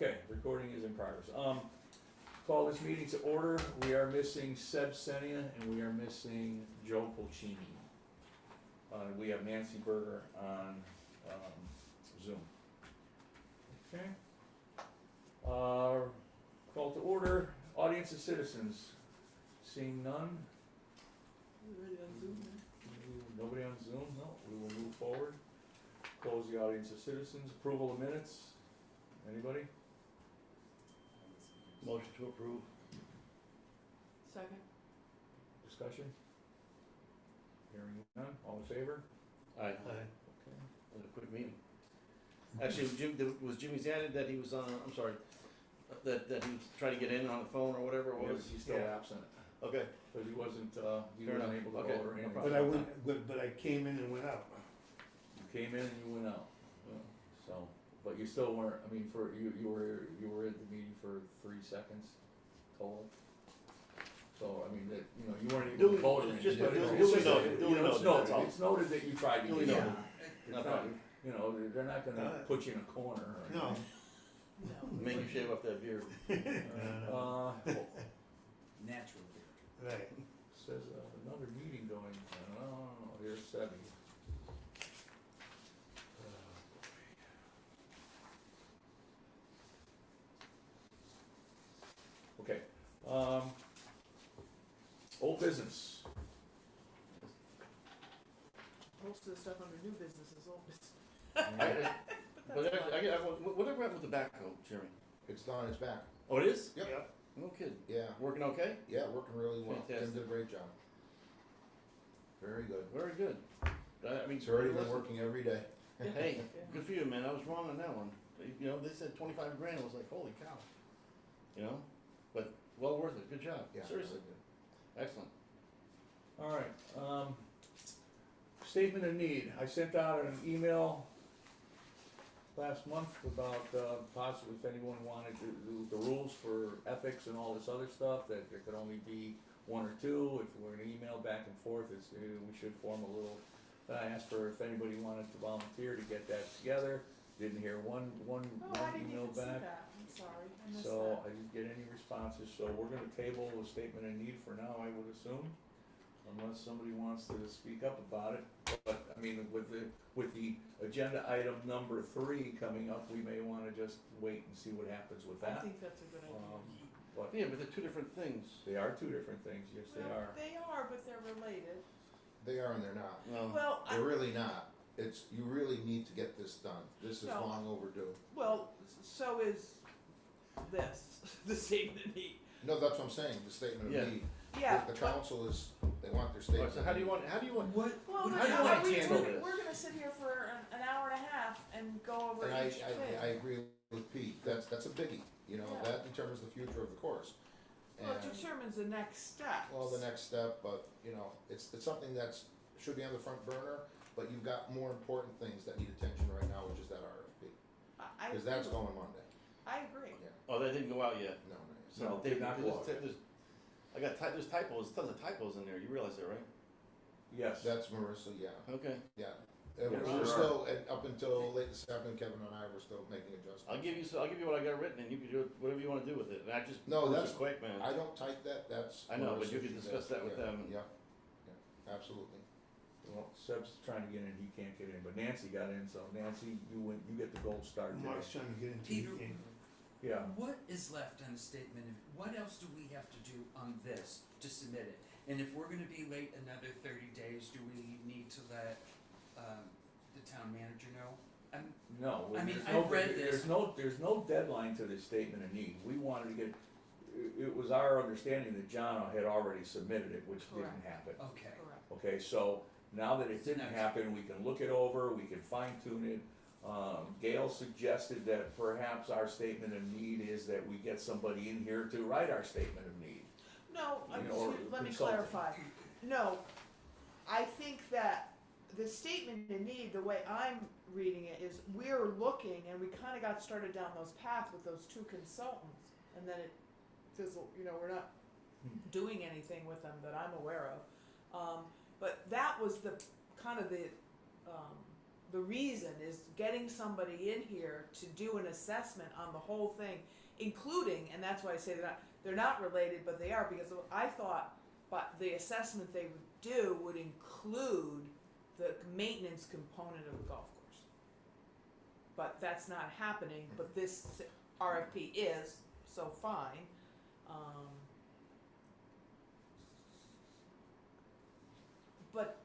Okay, recording is in progress. Call this meeting to order. We are missing Seb Senia and we are missing Joe Pulcini. We have Nancy Berger on, Zoom. Okay. Call to order, audience of citizens. Seeing none? Nobody on Zoom? No, we will move forward. Close the audience of citizens. Approval of minutes? Anybody? Motion to approve. Second. Discussion? Hearing none, all in favor? Aye. Okay. It was a quick meeting. Actually, was Jimmy's added that he was on, I'm sorry, that he was trying to get in on the phone or whatever it was? He's still absent, Okay. but he wasn't Fair able enough. to Okay, vote or no anything. problem. But I went, but I came in and went out. You came in and you went out, so, but you still weren't, I mean, you were at the meeting for 3 seconds total. So, I mean, that, you weren't able to vote or anything. Just but duly it's just- noted, duly it's noted, noted, that's all. it's noted that you tried to Duly get in. noted. It's No not- problem. They're not gonna put you in a corner or No. anything. Make you shave off that beard. Natural beer. Right. Says another meeting going, here's Sebby. Okay, old business. Most of the stuff under new business is old business. But actually, whatever happened with the backhoe, Jeremy? It's done, it's back. Oh, it is? Yep. No kidding. Yeah, Working okay? yeah, working really well. Tim Fantastic. did a great job. Very good. Very good. I mean, It's already been listen, working every day. Hey, good for you, man. I was wrong on that one. They said 25 grand. I was like, holy cow. But well worth it. Good job. Yeah, Seriously. really good. Excellent. All right, statement of need. I sent out an email last month about possibly if anyone wanted the rules for ethics and all this other stuff, that there could only be 1 or 2. If we're gonna email back and forth, we should form a little. I asked for if anybody wanted to volunteer to get that together. Didn't hear one Oh, I didn't email even see back. that, I'm sorry, I missed So that. I didn't get any responses, so we're gonna table a statement of need for now, I would assume, unless somebody wants to speak up about it. But, I mean, with the agenda item number 3 coming up, we may wanna just wait and see what happens with I that. think that's a good idea. But Yeah, but they're two different things. they are 2 different things, yes, they Well, are. they are, but they're related. They are and they're not. No. Well, They're really not. You really need to get this done. This is No. long overdue. so is this, the statement of need. No, that's what I'm saying, the statement Yeah. of need. Yeah, The but, council they want their All statement. right, so how do you want? What? well, what but how do you how wanna are we, handle this? we're gonna sit here for an hour and a half and go over And each thing. I agree with Pete. That's a biggie. Yeah. That determines the future of the course. Well, it And- determines the next steps. Well, the next step, but, it's something should be on the front burner, but you've got more important things that need attention right now, which is that RFP. I Because agree. that's going Monday. I agree. Yeah, Oh, that didn't go out yet. no, no. So No, they did not go out. there's typos, tons of typos in there. You realize that, right? Yes, That's Marissa, yeah, Okay. yeah. Yes, We're there still, up until late this afternoon, Kevin and I were still making adjustments. I'll give you what I got written, and you can do whatever you want to do with it. And I just No, proves that's- it quick, man. I don't type that, that's. I know, but Marissa, you can she discuss does. that with Yeah, them. Yeah, absolutely. well, Seb's trying to get in, he can't get in, but Nancy got in, so Nancy, you get the gold star today. Mark's trying to get into Peter, the game. Yeah, what is left on the statement of, what else do we have to do on this to submit it? And if we're gonna be late another 30 days, do we need to let, the town manager know? no, I mean, there's I've no, read this. there's no deadline to this statement of need. We wanted to get, it was our understanding that John had already submitted it, which didn't Correct. happen. Okay, Correct. Okay, so now that it didn't Next. happen, we can look it over, we can fine tune it. Gail suggested that perhaps our statement of need is that we get somebody in here to write our statement of need. No, Or let me consulting. clarify. No, I think that the statement in need, the way I'm reading it, is we're looking, and we kinda got started down those paths with those 2 consultants, and then it fizzled, we're not doing anything with them that I'm aware of. But that was the, kind of the, the reason is getting somebody in here to do an assessment on the whole thing, including, and that's why I say they're not related, but they are, because I thought, but the assessment they would do would include the maintenance component of the golf course. But that's not happening, but this RFP is, so fine. But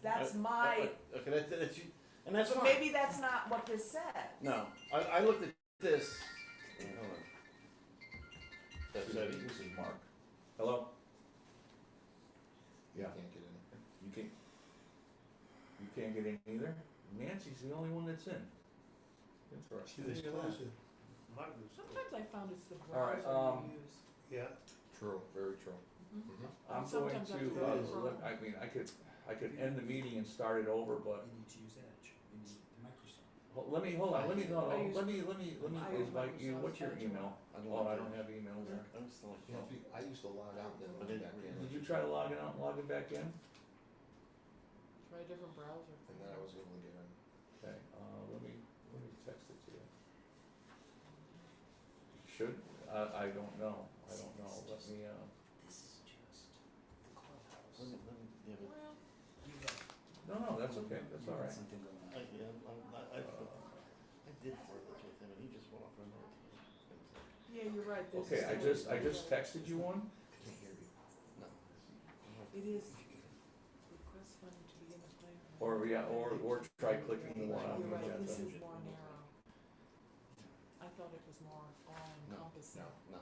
that's my, Okay, that's you, and that's but fine. maybe that's not what this says. No, I looked at this. Hold on. That's This is Mark. Hello? You Yeah. can't get in. You can't get in either? Nancy's the only one that's in. She Interesting. was Look at that. closer. Mark was Sometimes I found it's the All right, browser you use. Yeah, True, very true. Mhm. Mhm. I'm going Sometimes I have to to, go to the Chrome. I mean, I could end the meeting and start it over, but, You need to use Edge, you need Microsoft. hold on, let me use invite you, what's your Microsoft email? Oh, I don't have email there. I'm still like, You know, I used to log out and But then then- log back in. Did you try to log it out and log it back in? Try a different browser. And then I was able to get in. Okay, let me text it to you. Should, I don't know, let me, This is just the clubhouse. yeah, but Well, You got, no, that's okay, that's you all got right. something going on. I did say this with him, and he just went off for another team. yeah, you're right. This Okay, is I just texted you one. I can't hear you. No. It is request funding to begin the plan. Or, yeah, or try clicking the one on You're the right, agenda. this is more narrow. I thought it was more all encompassing. No.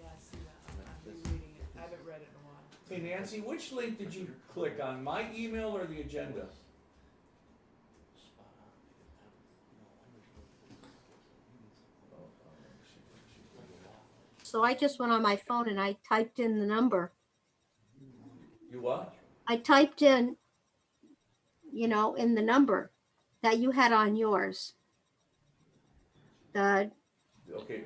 Yeah, I see that. I'm rereading it. I haven't read it in a while. Hey Nancy, which link did you click on, my email or the agenda? So I just went on my phone and I typed in the number. You what? I typed in, in the number that you had on yours. The, Okay,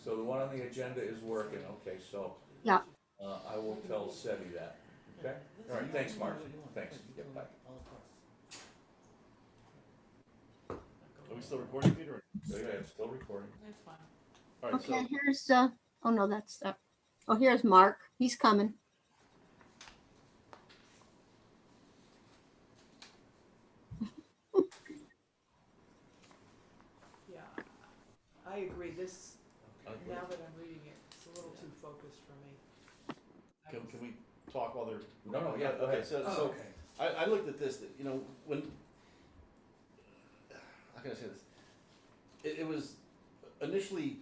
so the one on the agenda is working, okay, so. Yeah. I will tell Sebi that, okay? All right, thanks, Mark, thanks, yeah, bye. Are we still recording, Peter? Yeah, it's still recording. That's fine. All right, okay, so, here's, oh no, that's, oh, here's Mark. He's coming. Yeah, I agree. This, I agree. now that I'm reading it, it's a little too focused for me. can we talk while they're? No, yeah, go Okay, ahead. so, Oh, okay. I looked at this, when, how can I say this? It was initially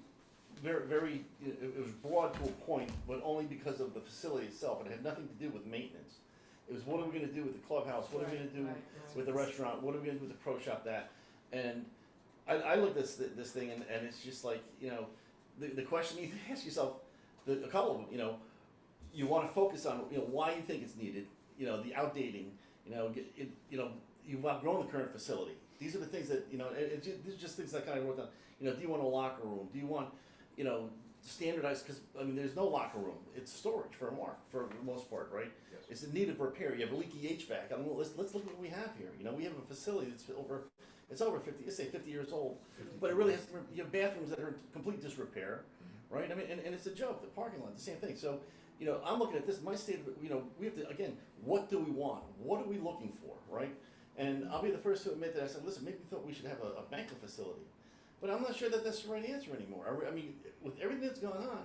very, it was broad to a point, but only because of the facility itself. It had nothing to do with maintenance. It was, what are we gonna do with the clubhouse? What are we gonna do with the restaurant? What are we gonna do with the pro shop that? And I looked at this thing and it's just like, the question you need to ask yourself, a couple of them, you wanna focus on, why you think it's needed, the outdating, you've outgrown the current facility. These are the things that, these are just things I kinda wrote down. Do you want a locker room? Do you want, standardized, cause, there's no locker room. It's storage for the most part, right? Yes. It's in need of repair. You have leaky HVAC. Let's look at what we have here. We have a facility that's over 50, let's say 50 years old, but it really has, you have bathrooms that are in complete disrepair, right? And it's a joke, the parking lot, the same thing. So, I'm looking at this, my state of, we have to, again, what do we want? What are we looking for, right? And I'll be the first to admit that I said, listen, maybe we thought we should have a banquet facility. But I'm not sure that that's the right answer anymore. With everything that's going on,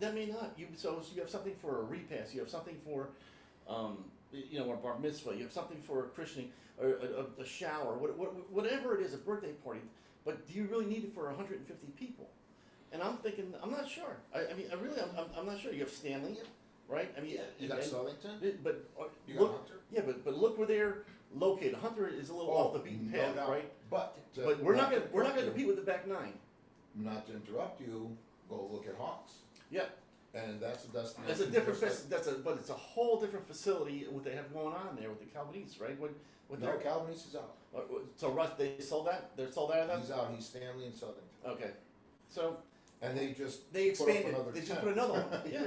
that may not. So you have something for a repast, you have something for, a bar mitzvah, you have something for a christening, or a shower, whatever it is, a birthday party. But do you really need it for 150 people? And I'm thinking, I'm not sure. I'm not sure. You have Stanley, right? You got Southington? But You got look, Hunter? yeah, but look where they're located. Hunter is a little off the beaten no path, doubt. right? But. But we're not gonna compete with the back nine. Not to interrupt you, go look at Hawks. Yeah, And that's a destination. that's a different. just But it's a whole different facility. What they have going on there with the Calvinese, right? With like- No, their, Calvinese is out. so Russ, they sold that. They're sold out of that. He's out, he's Stanley and Southington. Okay, so And they just. they put up expanded. another They just 10. put another one. Yeah,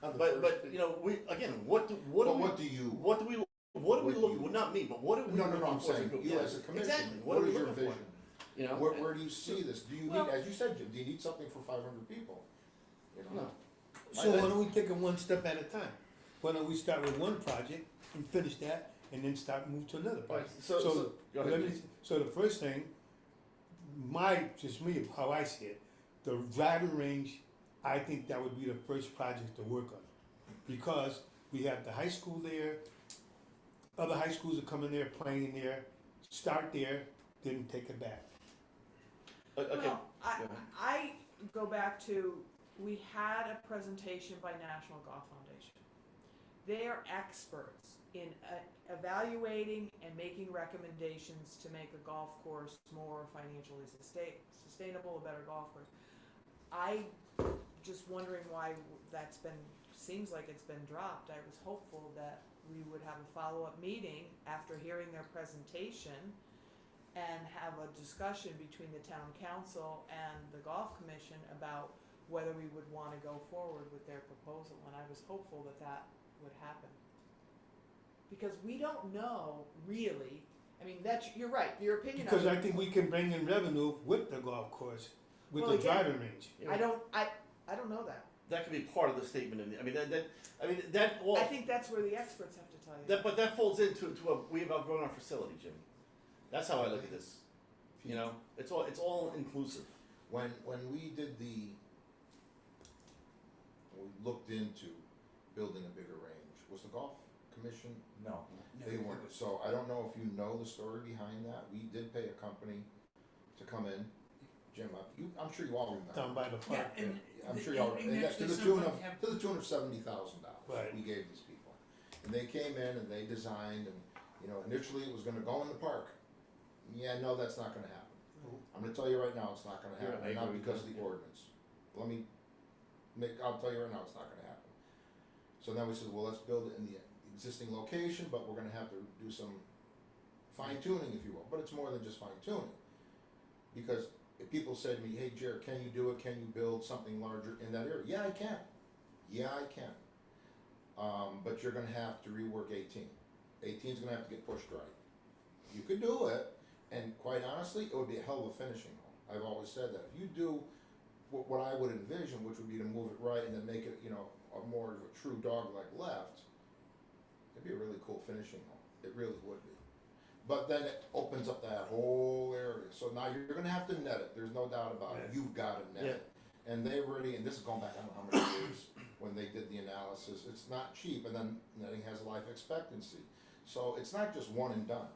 On the but first- we again, what do But we what do you? what do we What are we What looking, you- not me, but what are we No, looking I'm for as a saying, group? you Yeah, as a commission, exactly. what are we is your looking for? vision? You know? Where do you see this? Do you need, Well- as you said, Jim, do you need something for 500 people? You know? No. So why don't we take it one step at a time? Why don't we start with one project and finish that, and then start move to another All right, project? so, go ahead. let me- so the first thing, just me, how I see it, the driving range, I think that would be the first project to work on. Because we have the high school there, other high schools are coming there, playing there, start there, then take it back. Okay, Well, Go ahead. I go back to, we had a presentation by National Golf Foundation. They are experts in evaluating and making recommendations to make a golf course more financially sustainable, a better golf course. I just wondering why that's been, seems like it's been dropped. I was hopeful that we would have a follow-up meeting after hearing their presentation and have a discussion between the town council and the golf commission about whether we would wanna go forward with their proposal, and I was hopeful that that would happen. Because we don't know really, I mean, you're right, your opinion on Because I it, think we can bring in revenue with the golf course, with Well, the again, driving range. I don't know that. that could be part of the statement, I mean, that all, I think that's where the experts have to tell you. but that falls into, we've outgrown our facility, Jimmy. That's how I look at this, you know, it's all inclusive. When we did we looked into building a bigger range, was the golf commission? No. They weren't, so I don't know if you know the story behind that, we did pay a company to come in, Jim, I'm sure you all remember. Down by the park. Yeah, and I'm sure y'all, and and that's to actually the some tune of of, them have- to the tune of $70,000 Right. we gave these people. And they came in and they designed and, you know, initially it was gonna go in the park. Yeah, no, that's not gonna happen. I'm gonna tell you right now, it's not gonna happen, Yeah, I and not agree with because of you. the ordinance. I'll tell you right now, it's not gonna happen. So then we said, well, let's build it in the existing location, but we're gonna have to do some fine tuning, if you will, but it's more than just fine tuning. Because if people say to me, hey Jared, can you do it, can you build something larger in that area? Yeah, I can. But you're gonna have to rework 18. 18's gonna have to get pushed right. You could do it, and quite honestly, it would be a hell of a finishing hole. I've always said that. If you do what I would envision, which would be to move it right and then make it, you know, a more of a true dog-leg left, it'd be a really cool finishing hole. It really would be. But then it opens up that whole area. So now you're gonna have to net it. There's no doubt about it. Yes. You've gotta net Yeah. it. And they already, and this is going back, I don't know how many years, when they did the analysis, it's not cheap, and then netting has a life expectancy. So it's not just one and done.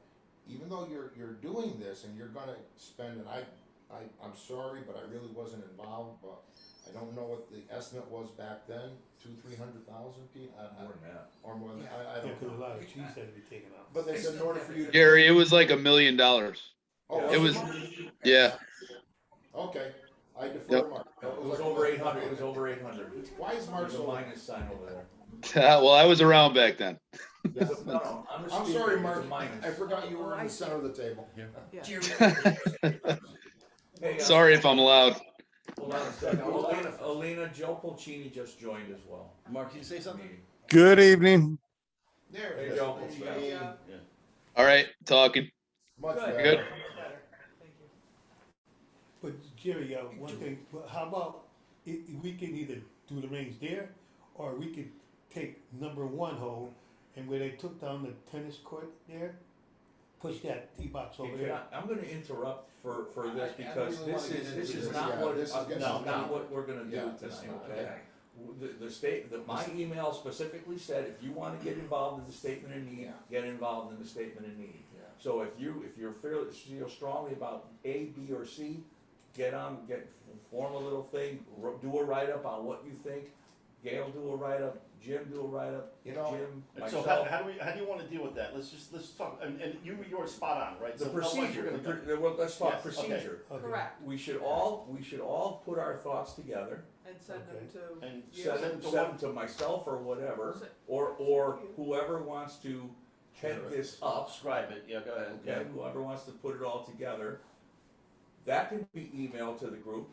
Even though you're doing this and you're gonna spend, and I'm sorry, but I really wasn't involved, but I don't know what the estimate was back then, 200,000-300,000 people, More than that. or more than, Yeah. I Yeah, don't because a know. lot of trees had to be taken out. But they said in order for you to. Gary, it was like $1 million. Oh, It was, it? yeah. Okay, I defer Yep. to Mark. It was over 800, it was over 800. Why is Mark There's a so? minus sign over there. Well, I was around back then. Yeah. No, I'm the I'm speaker, sorry, it's a Mark, minus. I forgot you were in the center of the table. Yeah. Jerry, Hey, Sorry if I'm allowed. Hold on a second. Alina, Joe Pulcini just joined as well. Mark, can you say something? Meeting. Good evening. There Hey, it is. Joe. Yeah. Yeah. All right, talking. Much Good. better. Good. Better. Thank you. But Jerry, one thing, well, how about we can either do the range there, or we could take number 1 hole, and where they took down the tennis court there, push that tee box over there. I'm gonna interrupt for this I because really wanna get into this is this. not Yeah, what, this is getting no, into not it. what we're gonna do Yeah, it's tonight, not. okay? My email specifically said, if you wanna get involved in the statement of need, Yeah. get involved in the statement of need. Yeah. So if you feel strongly about A, B, or C, form a little thing, do a write-up on what you think. Gail do a write-up, Jim do a write-up, You know, Jim, And so myself. how do you wanna deal with that? Let's talk, and you're spot on, right? The So otherwise you're procedure, gonna go- well, let's talk Yes, okay. procedure. Okay. Correct. We should all put our thoughts together, And send them to And you. send send them to myself or whatever, Se- or whoever wants to head this up, Subscribe it, yeah, go ahead. okay, whoever wants to put it all together. That can be emailed to the group,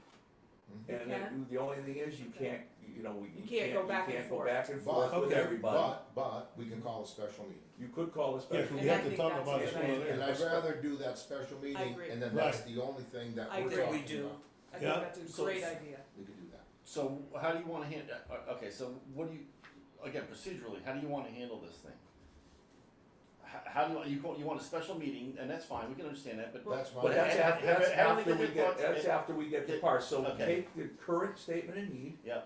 You And can? the only thing is, you can't, you know, You can't go back and you can't go forth. back and forth But, with Okay. everybody. but, we can call a special meeting. You could call a Yeah, special. we And I have to think talk that's about a it good sooner or idea. And later. I'd rather do that special meeting, agree. and then Right. that's the only thing that I we're agree. talking We do. about. I Yeah. think that's a So- great idea. We could do that. So how do you wanna okay, so what do you, again, procedurally, how do you wanna handle this thing? How do you want a special meeting, and that's fine, we can understand that, but. That's my. But that's Have- after, have- have after we we get get, thoughts? that's after we get the Yeah. parts, so Okay. take the current statement of need, Yeah,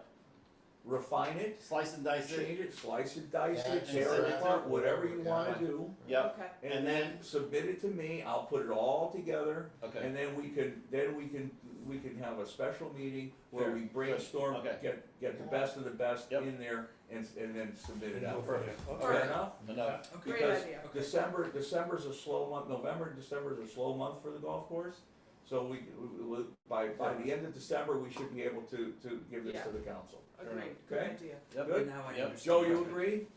refine it, slice and dice it, change it, slice it, dice Yeah, it, and tear send it it apart, to- whatever you wanna Yeah. do. yeah, Okay. And then submit it to me, I'll put it all together, okay, and then we can have a special meeting where Fair. we brainstorm, Okay. get the best of the best Yep. in there, and then submit it And out. go from Perfect. there. Fair Perfect. enough? enough, Okay. Great Because idea. December's a slow month, November, and December's a slow month for the golf course. So by the end of December, we should be able to give this to the council. Agreed, good Okay. idea. yep, Good. Now I Yep. understand. Joe, you Perfect. agree?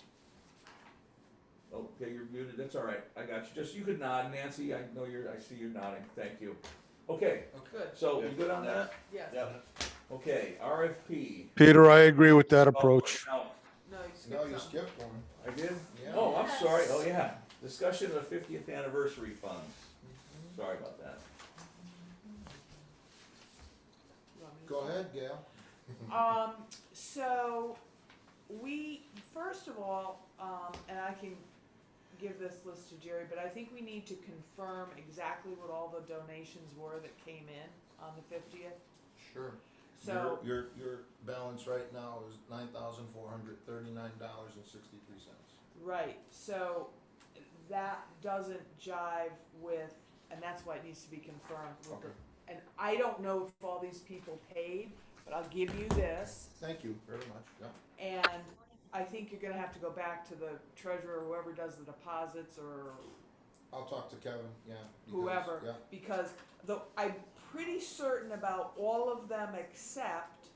Okay, you're muted, that's all right, I got you, just, you could nod, Nancy, I see you nodding, thank you. Okay, Good, so you good on that? yes. yeah, Okay, RFP. Peter, I agree with that Oh, approach. now, No, you skipped No, you something. skipped one. I did? Yeah. Oh, I'm sorry, oh yeah, discussion of the 50th anniversary funds, sorry about that. You want me to Go start? ahead, Gail. So we, first of all, and I can give this list to Jerry, but I think we need to confirm exactly what all the donations were that came in on the 50th. Sure. So, Your balance right now is $9,439.63. right, so that doesn't jive with, and that's why it needs to be confirmed with the, Okay. and I don't know if all these people paid, but I'll give you this. Thank you very much, yeah. And I think you're gonna have to go back to the treasurer, whoever does the deposits, or I'll talk to Kevin, yeah. because- whoever, Yeah, because I'm pretty certain about all of them except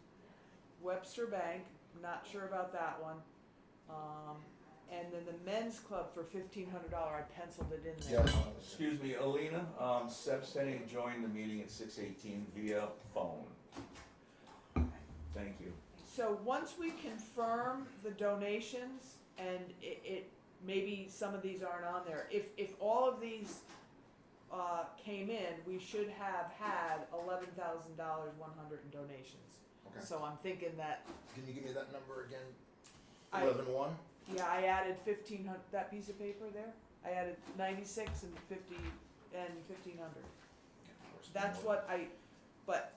Webster Bank, not sure about that one. And then the men's club for $1,500, I penciled it in yeah. there. Excuse me, Alina, Seb Senning joined the meeting at 6:18 via phone. Thank you. So once we confirm the donations, and it, maybe some of these aren't on there, if all of these came in, we should have had $11,100 in donations. Okay. So I'm thinking that, Can you give me that number again? I- 11-1? yeah, I added 1,500, that piece of paper there, I added 96 and 50 and 1,500. That's what but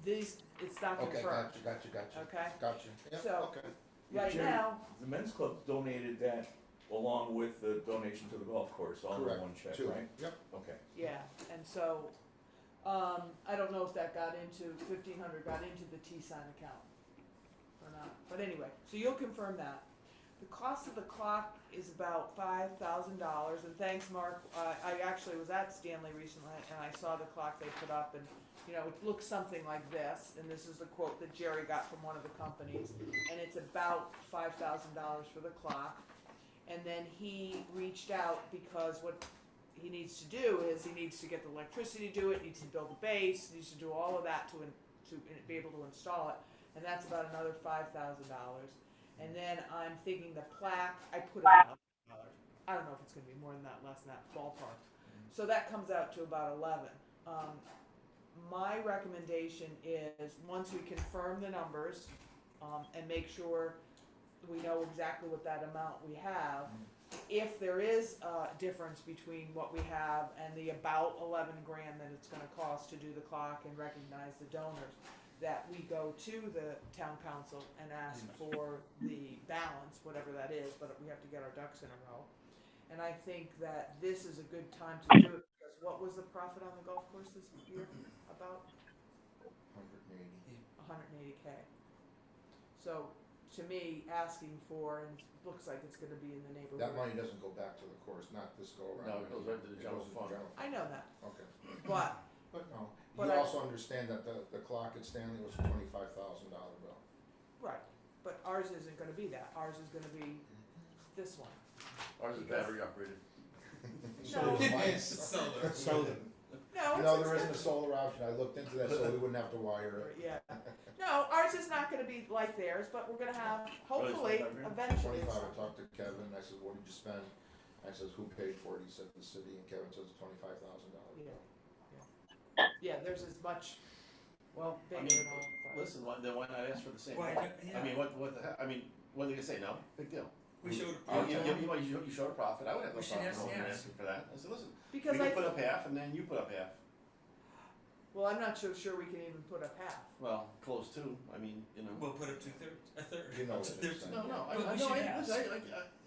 these, it's not Okay, confirmed, gotcha. okay? Gotcha, yeah, So- okay. Yeah, Right Jerry, now, the men's club donated that along with the donation to the golf course, all in Correct, one check, two. right? Yep. Okay. yeah, and so, I don't know if that got into, 1,500 got into the T-sign account or not, but anyway, so you'll confirm that. The cost of the clock is about $5,000, and thanks, Mark, I actually was at Stanley recently, and I saw the clock they put up, and, you know, it looks something like this, and this is the quote that Jerry got from one of the companies, and it's about $5,000 for the clock. And then he reached out because what he needs to do is he needs to get the electricity to do it, needs to build a base, needs to do all of that to be able to install it, and that's about another $5,000. And then I'm thinking the plaque, I put $1,000. I don't know if it's gonna be more than that, less than that ballpark. So that comes out to about 11. My recommendation is, once we confirm the numbers, and make sure we know exactly what that amount we have, if there is a difference between what we have and the about 11 grand that it's gonna cost to do the clock and recognize the donors, that we go to the town council and ask for the balance, whatever that is, but we have to get our ducks in a row. And I think that this is a good time to do it, because what was the profit on the golf course this year? About 180. 180K. So, to me, asking for, and it looks like it's gonna be in the neighborhood. That money doesn't go back to the course, not this go around. No, it goes right to the It general goes to fund. I know that, Okay, but, but no, But you I- also understand that the clock at Stanley was a $25,000 bill. right, but ours isn't gonna be that, ours is gonna be this one. Ours is battery operated. No, Mine. Solar. Solar. No, No, it's there isn't a expensive. solar option, I looked into that, so we wouldn't have to wire it. Yeah. No, ours is not gonna be like theirs, but we're gonna have, hopefully, 25 grand? eventually. 25, I something. talked to Kevin, I said, what did you spend? I says, who paid for it? He said, the city, and Kevin says $25,000. Yeah, yeah. Yeah, there's as much Well, I bigger mean, and all. but- listen, then why not ask for the same? Why amount? not- yeah. I mean, what the heck, I mean, what are they gonna say, no? Big deal. We showed a You, profit. you showed a profit, I would have no We should problem ask- going and yes. asking for that. I said, listen, we Because can I, put up half and then you put up half. well, I'm not so sure we can even put up half. Well, close to, I mean, you know. We'll put up 2/3, a third. You know what I'm There's- saying. No, But I we know, should I, ask. I,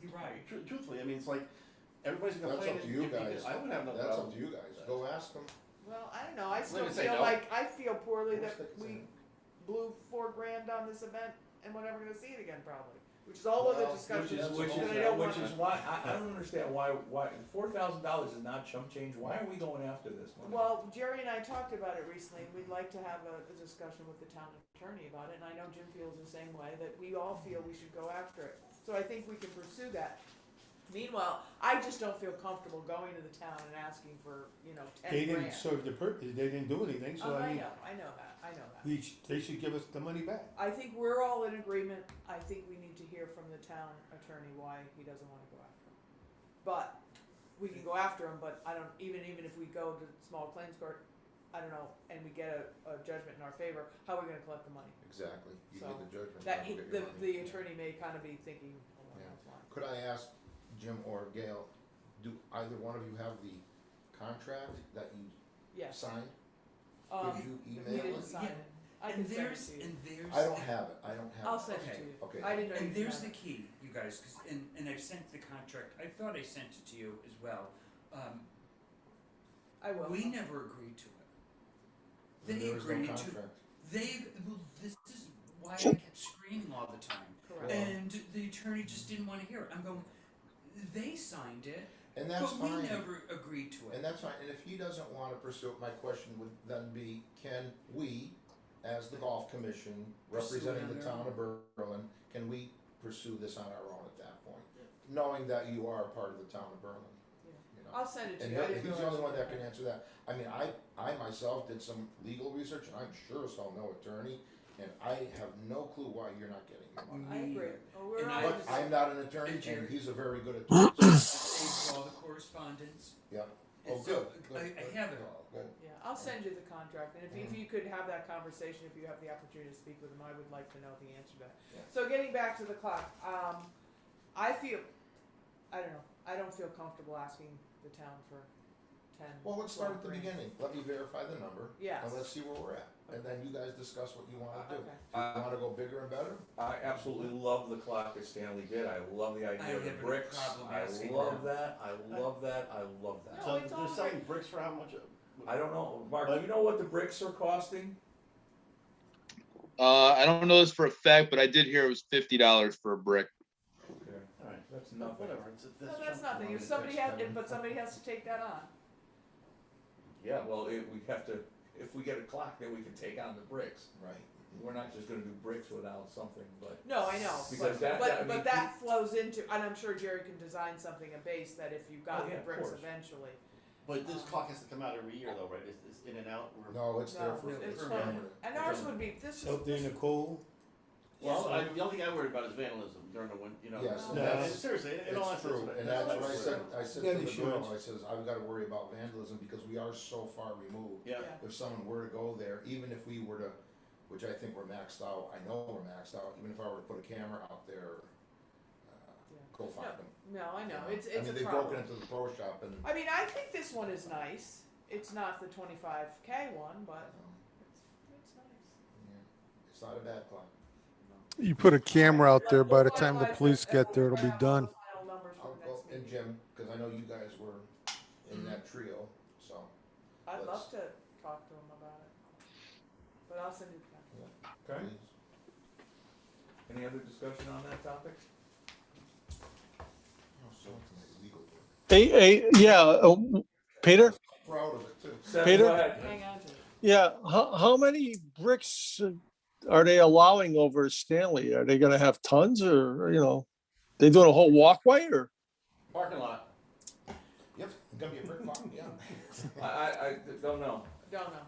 You're right. truthfully, I mean, it's like, everybody's That's complaining. up to you guys. I would have no That's up problem. to you guys, go ask them. Well, I don't know, I still me say feel no. like, I feel poorly that We'll stick it we in. blew $4 grand on this event and we're never gonna see it again probably, which is a whole other Well, discussion. that's Which that is, I don't which wanna- is why, I don't understand why, $4,000 is not chump change, why are we going after this money? Well, Jerry and I talked about it recently, and we'd like to have a discussion with the town attorney about it, and I know Jim feels the same way, that we all feel we should go after it. So I think we can pursue that. Meanwhile, I just don't feel comfortable going to the town and asking for, They 10 didn't grand. serve the purpose, they didn't do anything, so Oh, I mean, I know that. they should give us the money back. I think we're all in agreement, I think we need to hear from the town attorney why he doesn't wanna go after him. But, we can go after him, but I don't, even if we go to small claims court, I don't know, and we get a judgment in our favor, how are we gonna collect the money? Exactly, you So, get the judgment. That, now he, you get the, your money. the attorney may kinda be thinking along Yeah. those lines. Could I ask Jim or Gail, do either one of you have the contract that you Yes, signed? um, Could you he email didn't it? sign Yeah. it, I can And send it there's, to you, and there's. I don't have it, I don't have it. I'll send it Okay. to you, Okay. I didn't know you And there's had the it. key, you guys, and I've sent the contract, I thought I sent it to you as well. I will. We never agreed to it. Then They there is no agreed to, contract. well, this is why I kept screaming all the time. Correct. And the attorney just didn't wanna hear it. I'm going, they signed it, And that's but we fine, never agreed to it. and that's fine, and if he doesn't wanna pursue it, my question would then be, can we, as the golf commission, Pursue it representing on the our town of Berlin, can we pursue this on our own at that point? Knowing that you are a part of the town of Berlin, Yeah. you know? I'll send it to And you, I didn't he's the realize only one you that had can it. answer that. I mean, I myself did some legal research, and I'm sure as hell no attorney, and I have no clue why you're not getting your money. I agree, oh, we're And all. I- But I'm not an attorney, And Jerry- and he's a very good attorney, so, I saved all the correspondence. yeah. And Oh, so, good, I good, have it good, all. good. Yeah, I'll send you the contract, and if you could have that conversation, if you have the opportunity to speak with him, I would like to know the answer to that. Yeah. So getting back to the clock, I feel, I don't know, I don't feel comfortable asking the town for 10. Well, let's start at the 12 grand. beginning, let me verify the number, Yes. and let's see where we're at, and then you guys discuss what you wanna do. Okay. If you wanna go bigger and better, I absolutely love the clock that Stanley did, I love the I idea of the have no bricks, problem I asking love them. that, I love that, I love that. No, So it's all they're selling bricks for how much? I don't know, Mark, do you know what the bricks are costing? I don't know this for a fact, but I did hear it was $50 for a brick. Okay, Alright, that's nothing. whatever, No, that's junk nothing, money. if somebody has, Kevin. but somebody has to take that on. Yeah, well, we have to, if we get a clock, then we can take on the bricks. right, We're not just gonna do bricks without something, but. No, I know, Because but, I mean, but that flows into, and I'm sure Jerry can design something, a base, that if you Oh, got yeah, the of bricks course. eventually. But this clock has to come out every year though, right? It's in and out, or? no, it's there No, for. it's for fine. permanent. And ours would be, this is. Out there in the cold, Well, the only thing I worry about is vandalism during the winter, you know. Yes, and And that's- seriously, in all It's honesty, true, and that's what I said, I said Yeah, to they the should. girl, I says, I've gotta worry about vandalism, because we are so far removed. Yeah, Yeah. If someone were to go there, even if we were to, which I think we're maxed out, I know we're maxed out, even if I were to put a camera out there, Yeah. go find them. No, I know, you it's I a mean, they've broken problem. into the pro shop and, I mean, I think this one is nice, it's not the 25K one, but it's nice. yeah, it's not a bad clock. You put a camera out there, by the We'll time the finalize police it, get and there, we'll it'll be have done. the final numbers for I'll the go, next and meeting. Jim, cause I know you guys were in that trio, so, I'd let's- love to talk to him about it, but I'll send you the contract. Okay, please. any other discussion on that topic? Oh, so it's my legal work. Hey, yeah, Peter? Proud of it too. Seth, Peter? go ahead. Hang on to it. Yeah, how many bricks are they allowing over at Stanley? Are they gonna have tons or, they doing a whole walkway or? parking lot. Yep, it's gonna be a brick clock, yeah. I don't know. Don't know.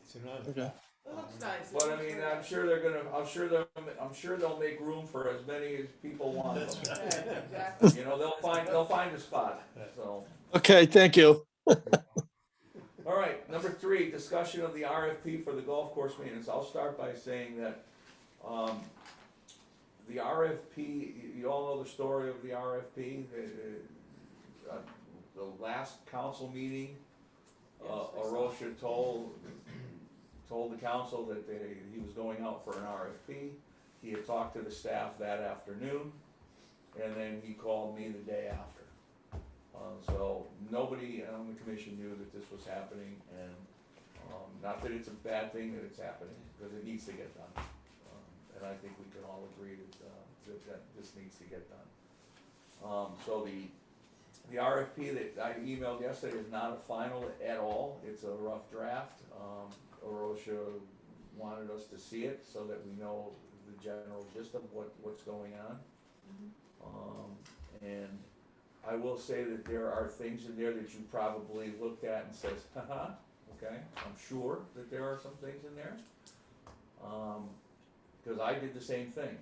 It's an honor. Okay. It looks nice. It But I looks mean, very I'm nice. sure I'm sure they'll make room for as many as people want them. Yeah, exactly. You know, they'll find a spot, so. Okay, thank you. All right, number 3, discussion of the RFP for the golf course maintenance. I'll start by saying that, the RFP, you all know the story of the RFP, the last council meeting, Yes, we saw. Arosha told the council that he was going out for an RFP. He had talked to the staff that afternoon, and then he called me the day after. So nobody on the commission knew that this was happening, and, not that it's a bad thing that it's happening, because it needs to get done. And I think we can all agree that this needs to get done. So the RFP that I emailed yesterday is not a final at all, it's a rough draft. Arosha wanted us to see it so that we know the general gist of what's going on. And I will say that there are things in there that you probably looked at and says, haha, okay, I'm sure that there are some things in there. Cause I did the same thing,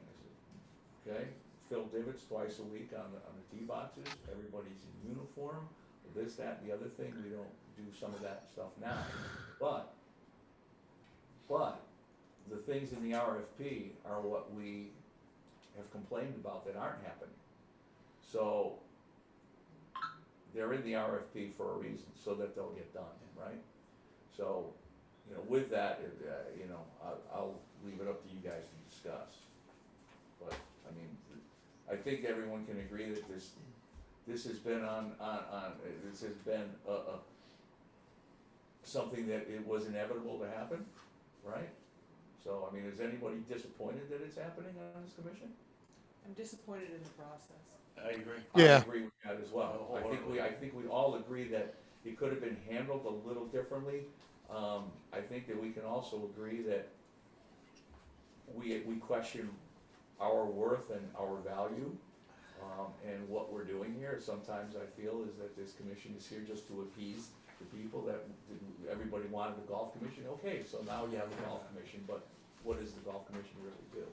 okay, fill divots twice a week on the tee boxes, everybody's in uniform, this, that, and the other thing, we don't do some of that stuff now. But the things in the RFP are what we have complained about that aren't happening. So they're in the RFP for a reason, so that they'll get done, right? So, you know, with that, you know, I'll leave it up to you guys to discuss. But, I mean, I think everyone can agree that this has been this has been something that it was inevitable to happen, right? So, I mean, is anybody disappointed that it's happening on this commission? I'm disappointed in the process. I agree. Yeah. I agree with that as well. I think we all agree that it could have been handled a little differently. I think that we can also agree that we question our worth and our value, and what we're doing here. Sometimes I feel is that this commission is here just to appease the people that everybody wanted a golf commission. Okay, so now you have a golf commission, but what does the golf commission really do?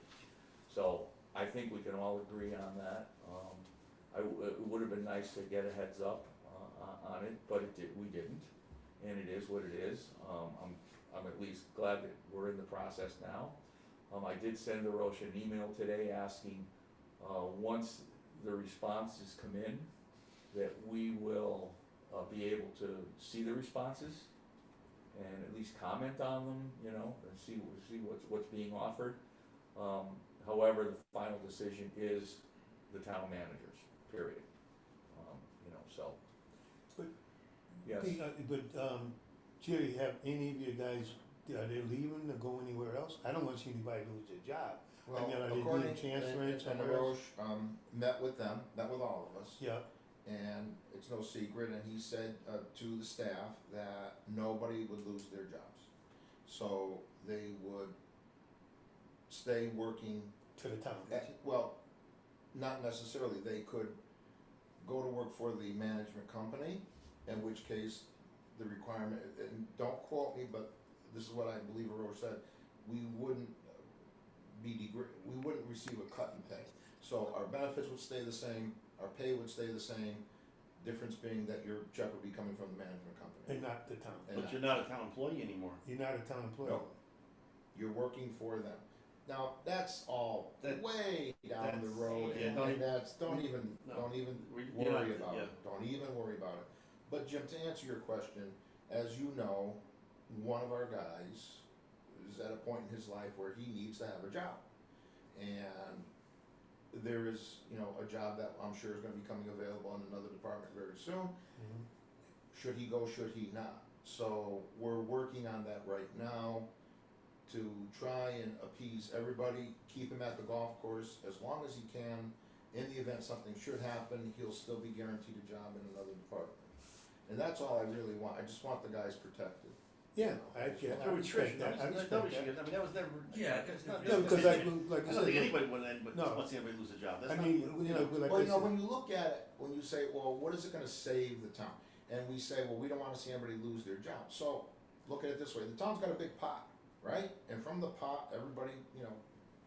So I think we can all agree on that. It would have been nice to get a heads up on it, but we didn't, and it is what it is. I'm at least glad that we're in the process now. I did send Arosha an email today asking, once the responses come in, that we will be able to see the responses and at least comment on them, you know, and see what's being offered. However, the final decision is the town manager's, period. You know, so. But- Yes. Jerry, have any of you guys, are they leaving to go anywhere else? I don't want to see anybody lose their job. Well, I mean, are they according, doing transferring and somewhere else? Roche, met with them, met with all of us. Yeah, And it's no secret, and he said, to the staff that nobody would lose their jobs. So they would stay working to the town. well, not necessarily, they could go to work for the management company, in which case the requirement, and don't quote me, but this is what I believe Aurora said, we wouldn't we wouldn't receive a cut in pay. So our benefits would stay the same, our pay would stay the same, difference being that your check would be coming from the management company. And not the town. And But you're not a town employee anymore. You're not a town employee. No. You're working for them. Now, that's all That- way down the that's- road, yeah, and don't and even- that's, don't even No. worry You're not- about yeah. it. Don't even worry about it. But Jim, to answer your question, as you know, one of our guys is at a point in his life where he needs to have a job. And there is, you know, a job that I'm sure is gonna be coming available in another department very soon. Mhm. Should he go, should he not? So we're working on that right now to try and appease everybody, keep him at the golf course as long as he can. In the event something should happen, he'll still be guaranteed a job in another department. And that's all I really want, I just want the guys protected. Yeah, I get, I Through respect attrition, that, I nobody respect should that. get, I mean, that was never. Yeah, it's not- No, because like I I don't think said, anybody would No. wants anybody to lose a job, that's I not. mean, you know, like Well, I you know, said, when you look at it, when you say, well, what is it gonna save the town? and we say, well, we don't wanna see anybody lose their job. So, look at it this way, the town's got a big pot, right? And from the pot, everybody,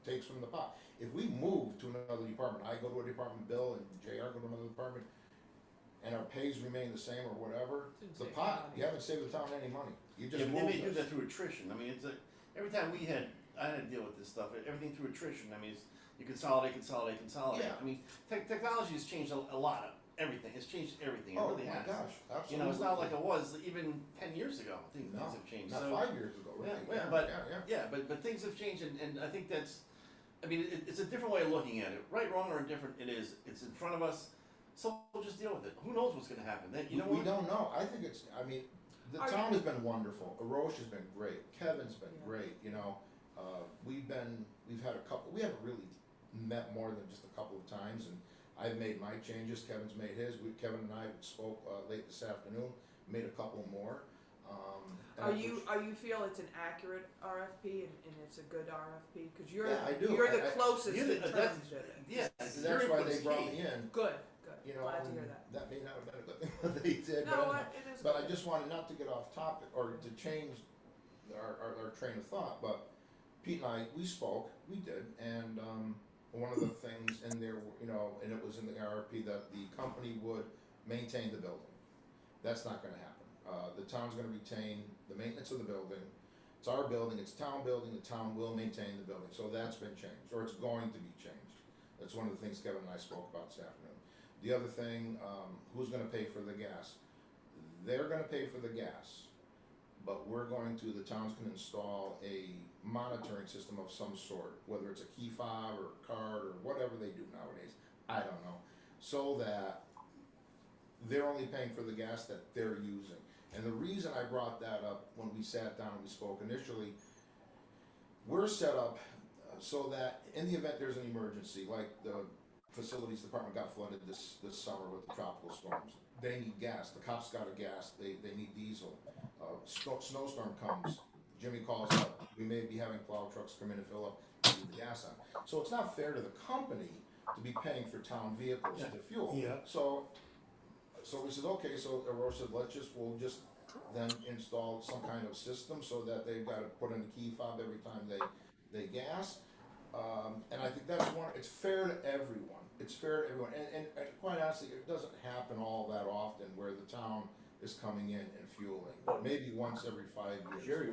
takes from the pot. If we move to another department, I go to a department, Bill and JR go to another department, and our pays remain the same or whatever, Didn't the save pot, money. you haven't saved the town any money. You Yeah, just but they may moved do us. that through attrition. I mean, every time I had to deal with this stuff, everything through attrition. I mean, you consolidate. Yeah. I mean, technology has changed a lot of everything. It's changed everything. It Oh really my has. gosh, absolutely. You know, it's not like it was even 10 years ago. Things No, have changed. not So, 5 years ago, yeah, really. yeah, but yeah. but things have changed, and I think that's. I mean, it's a different way of looking at it. Right, wrong, or indifferent, it is. It's in front of us. So we'll just deal with it. Who knows what's going to happen? Then you know We what? don't know. I think the Are town you- has been wonderful. Arosh has been great. Kevin's been Yeah. great. We've had a couple. We haven't really met more than just a couple of times, and I've made my changes. Kevin's made his. Kevin and I spoke late this afternoon. Made a couple more. Are you feel it's an accurate RFP and it's a good RFP? Cause you're, Yeah, I do. you're the I- closest you're in the- terms that's- of it. Yeah, That's your why input they is brought key. me in. Good, You know, glad to and hear that. that may not have been a good thing what they did, No, but anyhow. it is. But I good. just wanted not to get off topic or to change our train of thought, but Pete and I, we spoke, we did, and one of the things in there, and it was in the RFP that the company would maintain the building. That's not gonna happen. The town's gonna retain the maintenance of the building. It's our building, it's a town building, the town will maintain the building, so that's been changed, or it's going to be changed. That's one of the things Kevin and I spoke about this afternoon. The other thing, who's gonna pay for the gas? They're gonna pay for the gas, but the town's gonna install a monitoring system of some sort, whether it's a key fob or a card or whatever they do nowadays, I don't know. So that they're only paying for the gas that they're using. And the reason I brought that up when we sat down and we spoke initially, we're set up so that in the event there's an emergency, like the facilities department got flooded this summer with the tropical storms. They need gas, the cops got a gas, they need diesel. Snowstorm comes, Jimmy calls up, we may be having plow trucks come in and fill up, and leave the gas on. So it's not fair to the company to be paying for town vehicles to fuel. Yeah. So we said, okay, so Aurora said, we'll just then install some kind of system so that they've gotta put in a key fob every time they gas. And I think that's it's fair to everyone, it's fair to everyone, and quite honestly, it doesn't happen all that often where the town is coming in and fueling, maybe once every 5 years. Jerry,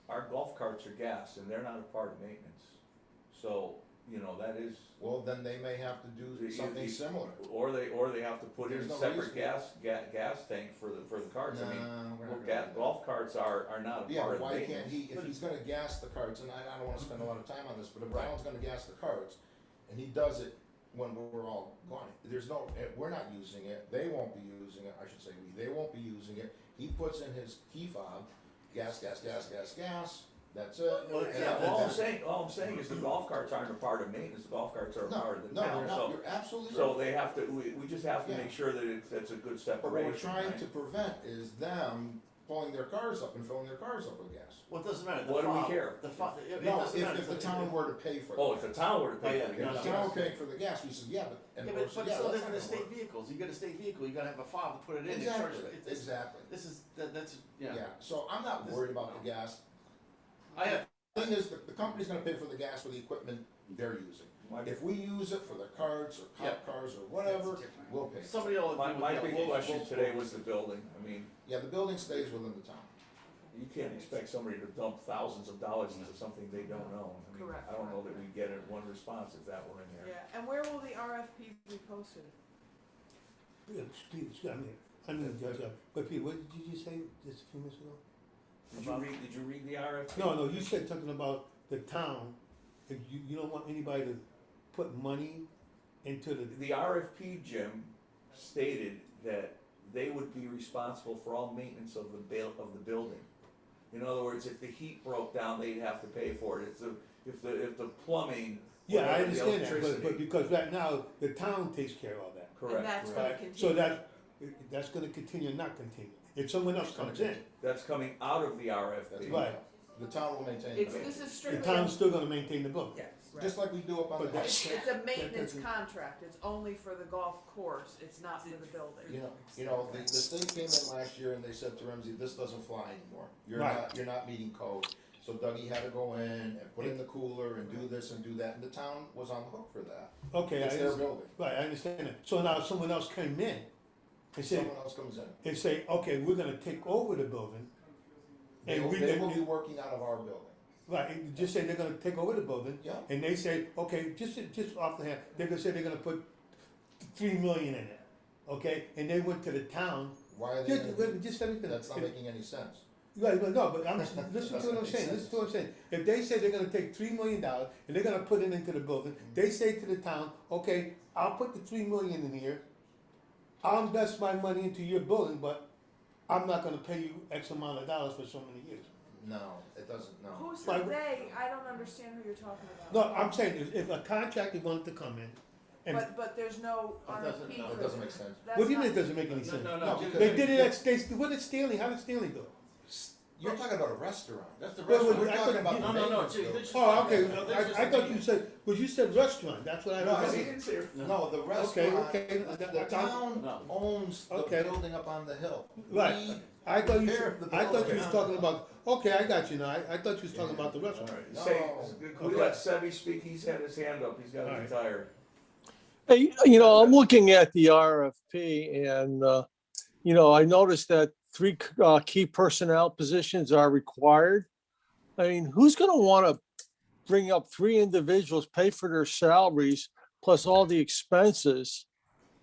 our golf carts are gas and they're not a part of maintenance. So, that is, Well, then they may have to do something similar. or they have to put in There's a no separate reason. gas tank for the carts. I mean, No, we're not well, gonna do that. golf carts are not a Yeah, part but of why maintenance. can't if he's gonna gas the carts, and I don't wanna spend a lot of time on this, but if Right. Brown's gonna gas the carts, and he does it when we're all gone, we're not using it, they won't be using it, I should say they won't be using it, he puts in his key fob, gas, that's it. Well, And yeah, All I'm that's- saying is the golf carts aren't a part of maintenance, the golf carts are a part of the No, town, they're not, so. you're absolutely So right. they have to, we just have to Yeah. make sure that it's a good But what we're separation, trying right? to prevent is them pulling their cars up and filling their cars up with gas. Well, it doesn't matter. What do we care? It No, doesn't matter. if the town were to pay for it. Oh, if the town were to pay for Oh, the yeah, If gas. the town were paying for the gas, we said, yeah, but, and Yeah, Rose but said, it's yeah, still that's different not than gonna state work. vehicles. You got a state vehicle, you gotta have a fob to put it in. and charge Exactly, it. exactly. That's, yeah. Yeah, so I'm not worried about the gas. I have, Thing is, the company's gonna pay for the gas for the equipment they're using. If we use it for the carts or cop cars or whatever, we'll pay. somebody will. My big question we'll- today was the building, I mean, Yeah, the building stays within the town. you can't expect somebody to dump thousands of dollars into something they don't know. I mean, Correct. I don't know that we'd get it one response if that were in there. Yeah, and where will the RFP be posted? Yeah, Pete, I mean, Judge, but Pete, what did you just say just a few minutes ago? Did you read the RFP? No, you said something about the town, if you don't want anybody to put money into The RFP, Jim, stated that they would be responsible for all maintenance of the building. In other words, if the heat broke down, they'd have to pay for it. If the plumbing, Yeah, I whatever, the understand that, electricity. but because right now, the town takes care of all that. And Correct, that's correct. gonna So continue. that's gonna continue, not continue. If someone else comes in, That's coming out of the RFP. right, The town will maintain It's, it, this is The strictly, town's still gonna maintain the building. Yes. just like we do up on But the high that's- school. it's a maintenance doesn't- contract, it's only for the golf course, it's not for the building. You know, the state came in last year and they said to Ramsey, this doesn't fly anymore. Right. You're not meeting code. So Dougie had to go in and put in the cooler and do this and do that, and the town was on the hook for that. Okay, It's I their understand, building. right, I understand that. So now someone else came in and said, Someone else comes in. and say, okay, we're gonna take over the building. They And will, we, they will and- be working out of our building. right, and just say they're gonna take over the building. Yeah. And they say, okay, just off the hand, they're gonna say they're gonna put 3 million in it, okay? And they went to the town, Why are they just, gonna do? just let me finish. That's not making any sense. Right, but no, but listen to Doesn't what I'm make saying, sense. listen to what I'm saying. If they say they're gonna take $3 million and they're gonna put it into the building, they say to the town, okay, I'll put the 3 million in here. I'll invest my money into your building, but I'm not gonna pay you X amount of dollars for so many years. No, it doesn't, no. Who's Like- the they? I don't understand who you're talking about. No, I'm saying if a contractor wanted to come in and, But there's no It doesn't, RFP no, for it doesn't that. make sense. That's what do you mean not- it doesn't make any sense? No, because They did it at, what did Stanley, how did Stanley do it? you're talking about a restaurant. That's the Wait, restaurant. wait, We're I talking thought- about the No, no, no, maintenance gee, building. this- Oh, okay, No, this is I thought the- you said, well, you said restaurant, that's what I No, was. see, He didn't say, No, the Okay, restaurant, okay, the town No. owns the Okay. building up on the hill. Right. We I thought you, repair the I thought you was building. talking about, okay, I got you now, I thought you was talking about the restaurant. alright, No. say, could we Okay. let Sebby speak, he's had his hand up, he's gotta be Alright. tired. Hey, I'm looking at the RFP and, I noticed that 3 key personnel positions are required. I mean, who's gonna wanna bring up 3 individuals, pay for their salaries, plus all the expenses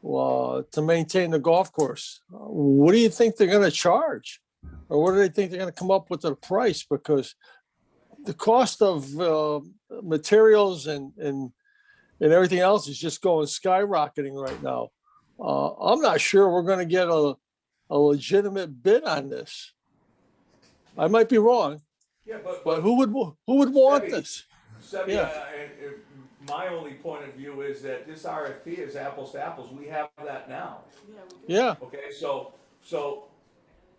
to maintain the golf course? What do you think they're gonna charge? Or what do they think they're gonna come up with a price? Because the cost of materials and everything else is just going skyrocketing right now. I'm not sure we're gonna get a legitimate bid on this. I might be wrong, Yeah, but who would want Debbie, this? Sebby, Yeah. my only point of view is that this RFP is apples to apples, we have that now. Yeah, we do. Yeah, Okay, so,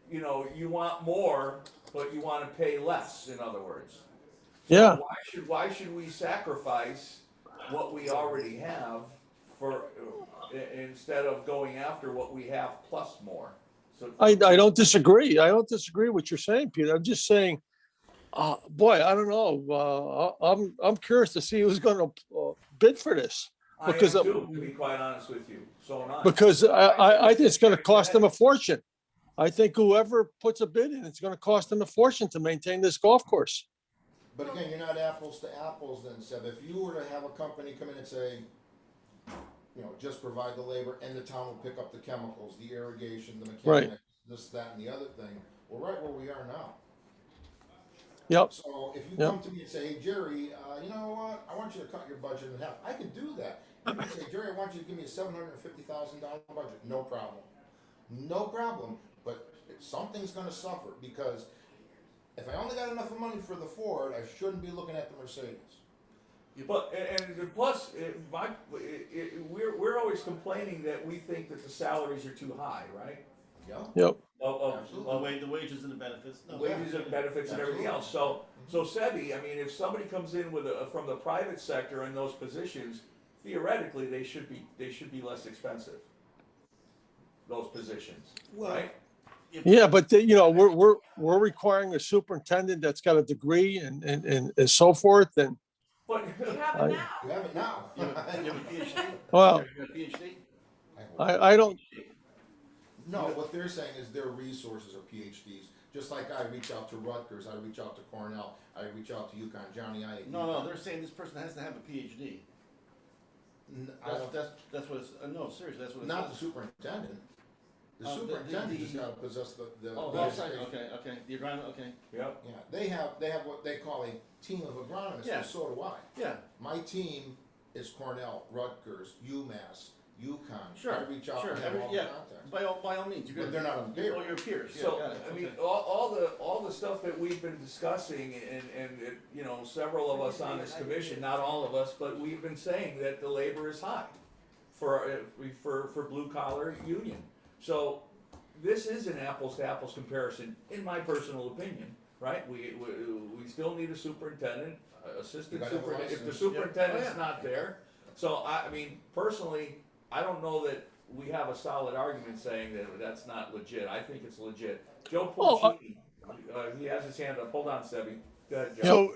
you want more, but you wanna pay less, in other words. So yeah. Why should we sacrifice what we already have for, instead of going after what we have plus more? So I don't disagree. I don't disagree with what you're saying, Peter. I'm just saying, boy, I don't know. I'm curious to see who's gonna bid for this. I am because, too, to be quite honest with you, so am I. Because I think it's gonna cost them a fortune. I think whoever puts a bid in, it's gonna cost them a fortune to maintain this golf course. But again, you're not apples to apples then, Seb. If you were to have a company come in and say, just provide the labor and the town will pick up the chemicals, the irrigation, the Right. mechanics, this, that, and the other thing, we're right where we are now. Yep, So if you Yep. come to me and say, hey, Jerry, you know what, I want you to cut your budget in half, I can do that. You can say, Jerry, I want you to give me a $750,000 budget, no problem. No problem, but something's gonna suffer, because if I only got enough money for the Ford, I shouldn't be looking at the Mercedes. But, and plus, we're always complaining that we think that the salaries are too high, right? Yeah? yep. Absolutely. The wages and the benefits. No, Wages and benefits and everything else, so Sebby, I mean, if somebody comes in with from the private sector in those positions, theoretically, they should be less expensive. Those positions, Well, right? Yeah, but we're requiring a superintendent that's got a degree and so forth. And But, We have I- it now. You have it now. You have a PhD? well, You have a PhD? I don't. No, what they're saying is their resources are PhDs. Just like I reach out to Rutgers, I reach out to Cornell, I reach out to UConn, Johnny, No, they're saying this person has to have a PhD. That's what it's, no, seriously, that's what it's. Not the superintendent. The The superintendent has gotta possess the. Oh, the that's right, education. okay, the agronomist, okay, yep, Yeah, they have what they call a team of agronomists, Yeah. and so do I. yeah, My team is Cornell, Rutgers, UMass, UConn. sure. I reach out sure, and have all the yeah, contacts. by all means, you're But gonna. they're not on the payroll. All your peers, yeah, so, got it, I mean, okay. all the stuff that we've been discussing, and several of us on this commission, not all of us, but we've been saying that the labor is high for blue collar union. So, this is an apples to apples comparison, in my personal opinion. right? We still need a superintendent, assistant You gotta have a superintendent, if the license. superintendent's Oh, yeah. not there. So I mean, personally, I don't know that we have a solid argument saying that that's not legit. I think it's legit. Joe Well, Pulcini, he has his hand up. Hold on, Sebby. Go ahead, Joe.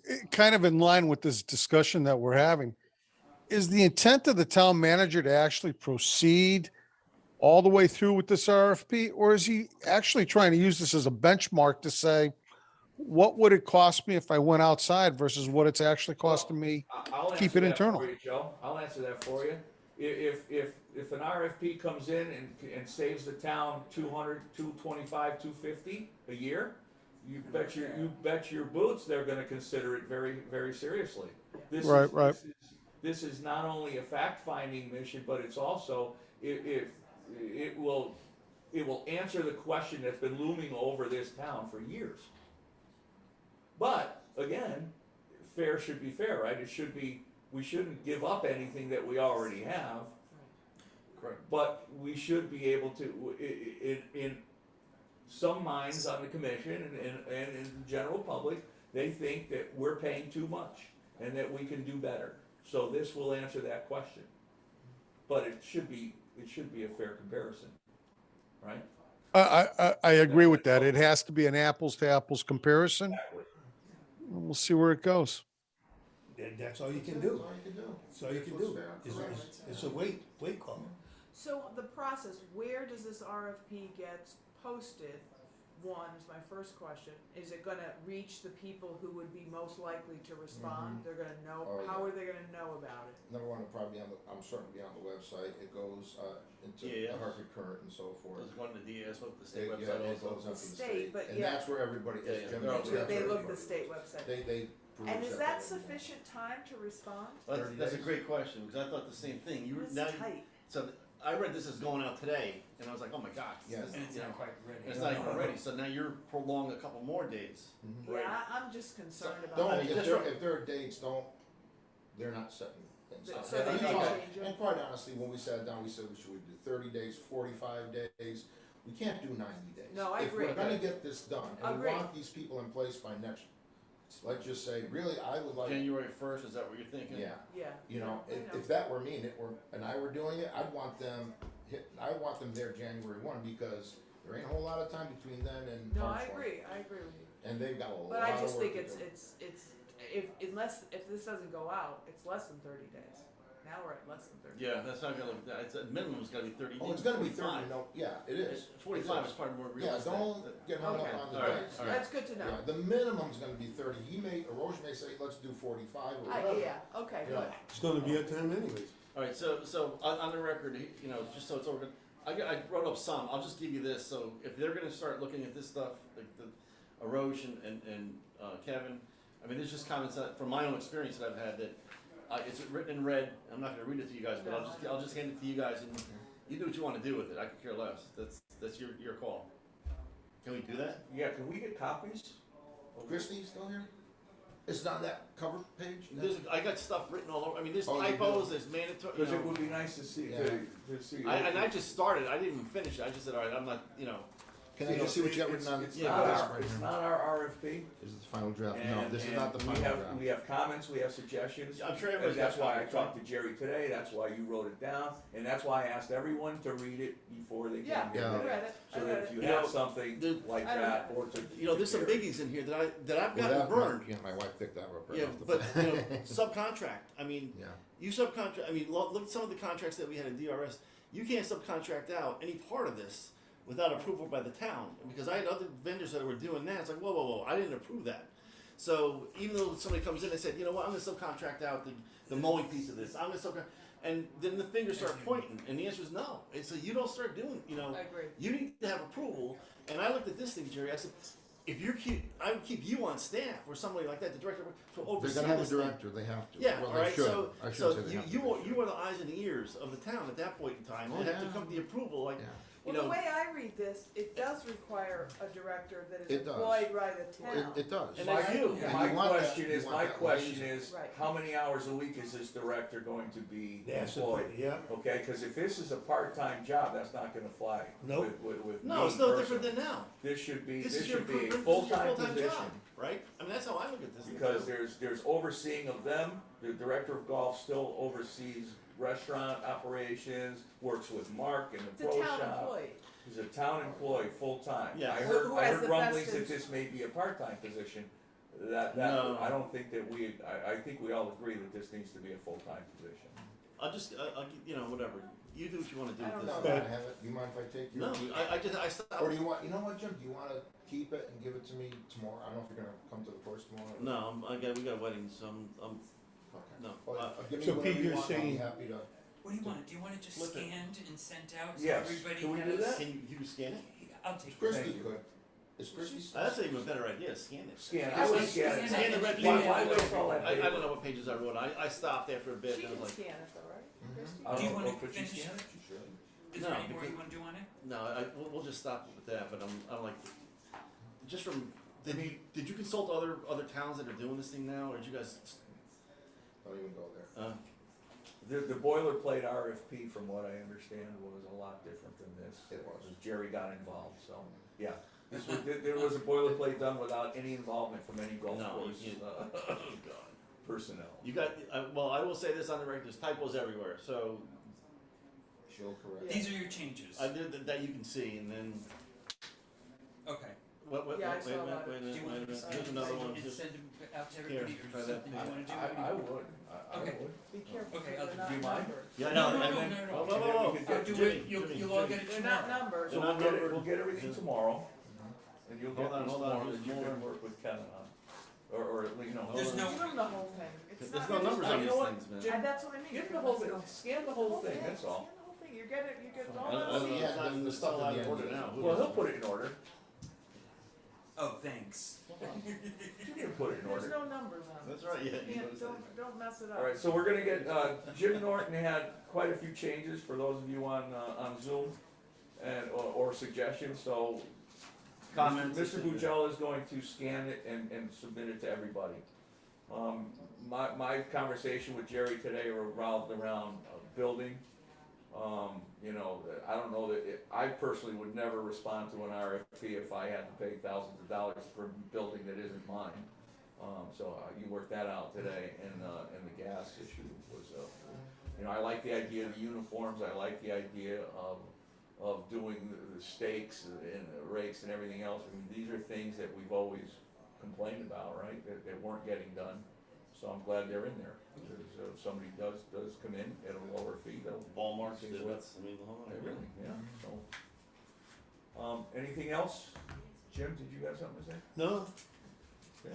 So, kind of in line with this discussion that we're having, is the intent of the town manager to actually proceed all the way through with this RFP? Or is he actually trying to use this as a benchmark to say, what would it cost me if I went outside versus what it's actually costing me? I'll keep answer it that internal. for you, Joe. I'll answer that for you. If an RFP comes in and saves the town 200, 225, 250 a year, you bet your boots they're gonna consider it very, very seriously. Right. This is not only a fact-finding mission, but it's also, it will answer the question that's been looming over this town for years. But, again, fair should be fair, right? We shouldn't give up anything that we already have. Correct. But we should be able to, in some minds on the commission and in the general public, they think that we're paying too much and that we can do better. So this will answer that question. But it should be a fair comparison, right? I agree with that. It has to be an apples to apples comparison. Exactly. We'll see where it goes. That's all you can do. That's all you can do. That's all you can What's do. fair and correct. It's a wait call. So the process, where does this RFP get posted? One is my first question. Is it gonna reach the people who would be most likely to respond? They're gonna know, Oh, how yeah. are they gonna know about it? Number one, it'll probably be I'm certain to be on the website. It goes, into Yeah. the Hartford Current and so forth. It's going to the DS, what the state Yeah, website it also. goes up to the State, state. but And yeah. that's where everybody, Yeah, as yeah. Jim They're all mentioned, that's They where look the everybody- state website. They peruse And is that everything. sufficient time to respond? Well, 30 that's a days. great question, because I thought the same thing. You were, It's now, tight. so I read this as going out today, and I was like, oh my God. Yeah. And it's not quite ready. It's not even ready, so now you're prolonged a couple more days. Mhm. Right. Yeah, I'm just concerned about Don't, I mean, that. just if there are dates, they're not setting things. So up. they And may we talked- change it? And quite honestly, when we sat down, we said, should we do 30 days, 45 days? We can't do 90 days. No, I agree. If we're gonna get this done, and we Agreed. want these people in place by next, let's just say, really, I would like, January 1st, is that what you're thinking? yeah. Yeah. You know, I if that were me and I were doing it, I'd want them there January 1, because there ain't a whole lot of time between then and No, March I 1. agree, I agree with you. And they've got a lot But I of just work think to do. it's, if this doesn't go out, it's less than 30 days. Now we're at less than 30. Yeah, that's not gonna, it's, at minimum's gotta be 30 days. Oh, it's gonna be 30, 45. no, yeah, it is. 45 It is probably more Yeah, realistic. don't get hung up Okay. on the All right, days. all right. That's good to know. Yeah, the minimum's gonna be 30. Roche may say, let's do 45 or whatever. Yeah, okay, Yeah. good. It's gonna be up to him anyways. All right, so on the record, you know, just so it's over, I wrote up some, I'll just give you this, so if they're gonna start looking at this stuff, like the Roche and Kevin, I mean, there's just comments that, from my own experience that I've had, that it's written in red, I'm not gonna read it to you guys, but I'll just hand it to you guys, and you do what you wanna do with it, I could care less, that's your call. Can we do that? Yeah, can we get copies? Christie, still here? It's not that cover page? I got stuff written all over, I mean, there's Oh, you do? typos, there's mandatory, you Because it know. would be nice to see, Yeah. to see. And I just started, I didn't even finish it, I just said, all right, I'm not, you know. Can I just see what you got written on? It's Yeah, not this our, right it's here? not our RFP. This is the final draft. No, And- this is and not the final draft. We have comments, we have suggestions. I'm sure And everybody's that's got why I comments. talked to Jerry today, that's why you wrote it down, and that's why I asked everyone to read it before they came Yeah, here Yeah. I today. read it, I So read that if it. you You have know, something the- like I that, or to. You know, there's some Jerry. biggies in here that I've Well, gotten that- burned. Yeah, my wife picked that up right Yeah, off the but bat. you know, subcontract. I mean, Yeah. you subcontract. I mean, look at some of the contracts that we had in DRS. You can't subcontract out any part of this without approval by the town. Because I had other vendors that were doing that. It's like, whoa, I didn't approve that. So even though somebody comes in and said, you know what, I'm gonna subcontract out the mowing piece of this. I'm gonna subcontract, and then the fingers start pointing, and the answer is no. And so you don't start doing. You know, I agree. you need to have approval. And I looked at this thing, Jerry. I said, if you're I would keep you on staff or somebody like that, the director, to oversee They're gonna have a this thing. director, they have to. Yeah, Well, all they right. should. So, I should so say they have to. you are the eyes and the ears of the town at that point in time. Oh, They have to yeah. come to the approval. Like, Yeah. you Well, the know, way I read this, it does require a director that is It does. employed by the town. It does. And My, that's you. And my you want that- question you is, want my that question laser. is, Right. how many hours a week is this director going to be That's the employed? point, yeah. Okay, cause if this is a part-time job, that's not gonna fly. Nope. With no, me it's no different personally. than now. This should be, This this is your should be a this is your full-time full-time position. job, right? I mean, that's how I look at this. thing, Because too. there's overseeing of them, the director of golf still oversees restaurant operations, works with Mark in the It's a pro town shop. employee. He's a town employee, full-time. Yeah. I Who heard has the rumblings best that this may be a part-time position. That, No. I don't think that I think we all agree that this needs to be a full-time position. I'll, you know, whatever. You do what you wanna do I with don't this. No, know. I have it. Do you mind if I take your? No, I stopped. Or do you want, you know what, Jim, do you wanna keep it and give it to me tomorrow? I don't know if you're gonna come to the first tomorrow. No, we got a wedding, so I'm Okay. no. Well, give me So whatever Pete, you you're want, I'll be saying- happy to. What do you want? Do you want it just Flip it. scanned and sent out so Yes. everybody Can we has? do that? Can you scan it? I'll take Christie Thank you. could. Is Christie? That's even a better idea. Scan it. Scan, Just I would like scan it. Scan the red Why- paper. why waste all that I paper? don't know what pages I wrote. I stopped after a bit. She And I can was like, scan it though, right? Mhm. Christie? I don't Do you know, wanna could you finish scan it? it? You should. Is No, there any more because- you wanna do on it? no, we'll just stop with that. But I'm like, just from. Did you consult other towns that are doing this thing now, or did you guys? Don't even go there. The boilerplate RFP, from what I understand, was a lot different than this. It was. Jerry got involved, so, yeah. There was a boilerplate done without any involvement from any golf No, course, you- personnel. You got. Well, I will say this on the record. There's typos everywhere. So She'll correct. These are your changes. I did that you can see, and then Okay. what? Yeah, I wait a saw minute. that. Wait a Do you minute. want Wait a to minute. Here's another one. and Just, send them out to Here, everybody or try that. something you wanna do? I would, I Okay. would. Be careful, Okay, because I'll they're do not you mind? numbers. yeah, No, no, no, and no, then, no, no. whoa, whoa, whoa, whoa. I'll do Jimmy, it, you'll Jimmy, all Jimmy. get it They're not tomorrow. numbers. So They're not numbered. we'll get everything tomorrow, and you'll get Hold on, these hold on, tomorrow there's that you can more. work with Kevin on. Or, you know. There's Hold no, Give them the whole thing. It's There's not no numbers you on these know what? things, man. And that's what I mean. Give You're the whole gonna thing, scan the whole thing, that's all. Scan the whole thing. You get it, you get it all. I don't know. Yeah, It's not then the the stuff stuff out at of the order end. now. Who Well, knows? he'll put it in order. oh, thanks. He'll put it in There's order. no numbers on it. That's right. Yeah. you Can't- noticed that. don't mess it up. All right, so we're gonna get, Jim Norton had quite a few changes for those of you on Zoom and, or suggestions, so Comments. Mr. Bucell is going to scan it and submit it to everybody. My conversation with Jerry today revolved around building. You know, I don't know that, I personally would never respond to an RFP if I had to pay thousands of dollars for a building that isn't mine. So you worked that out today, and the gas issue was, you know, I like the idea of the uniforms, I like the idea of doing the stakes and the rakes and everything else. I mean, these are things that we've always complained about, right, that weren't getting done. So I'm glad they're in there, because if somebody does come in at a lower fee, they'll. Walmart's things did will- that. I mean, the whole. They really, yeah, so. Anything else? Jim, did you have something to say? No,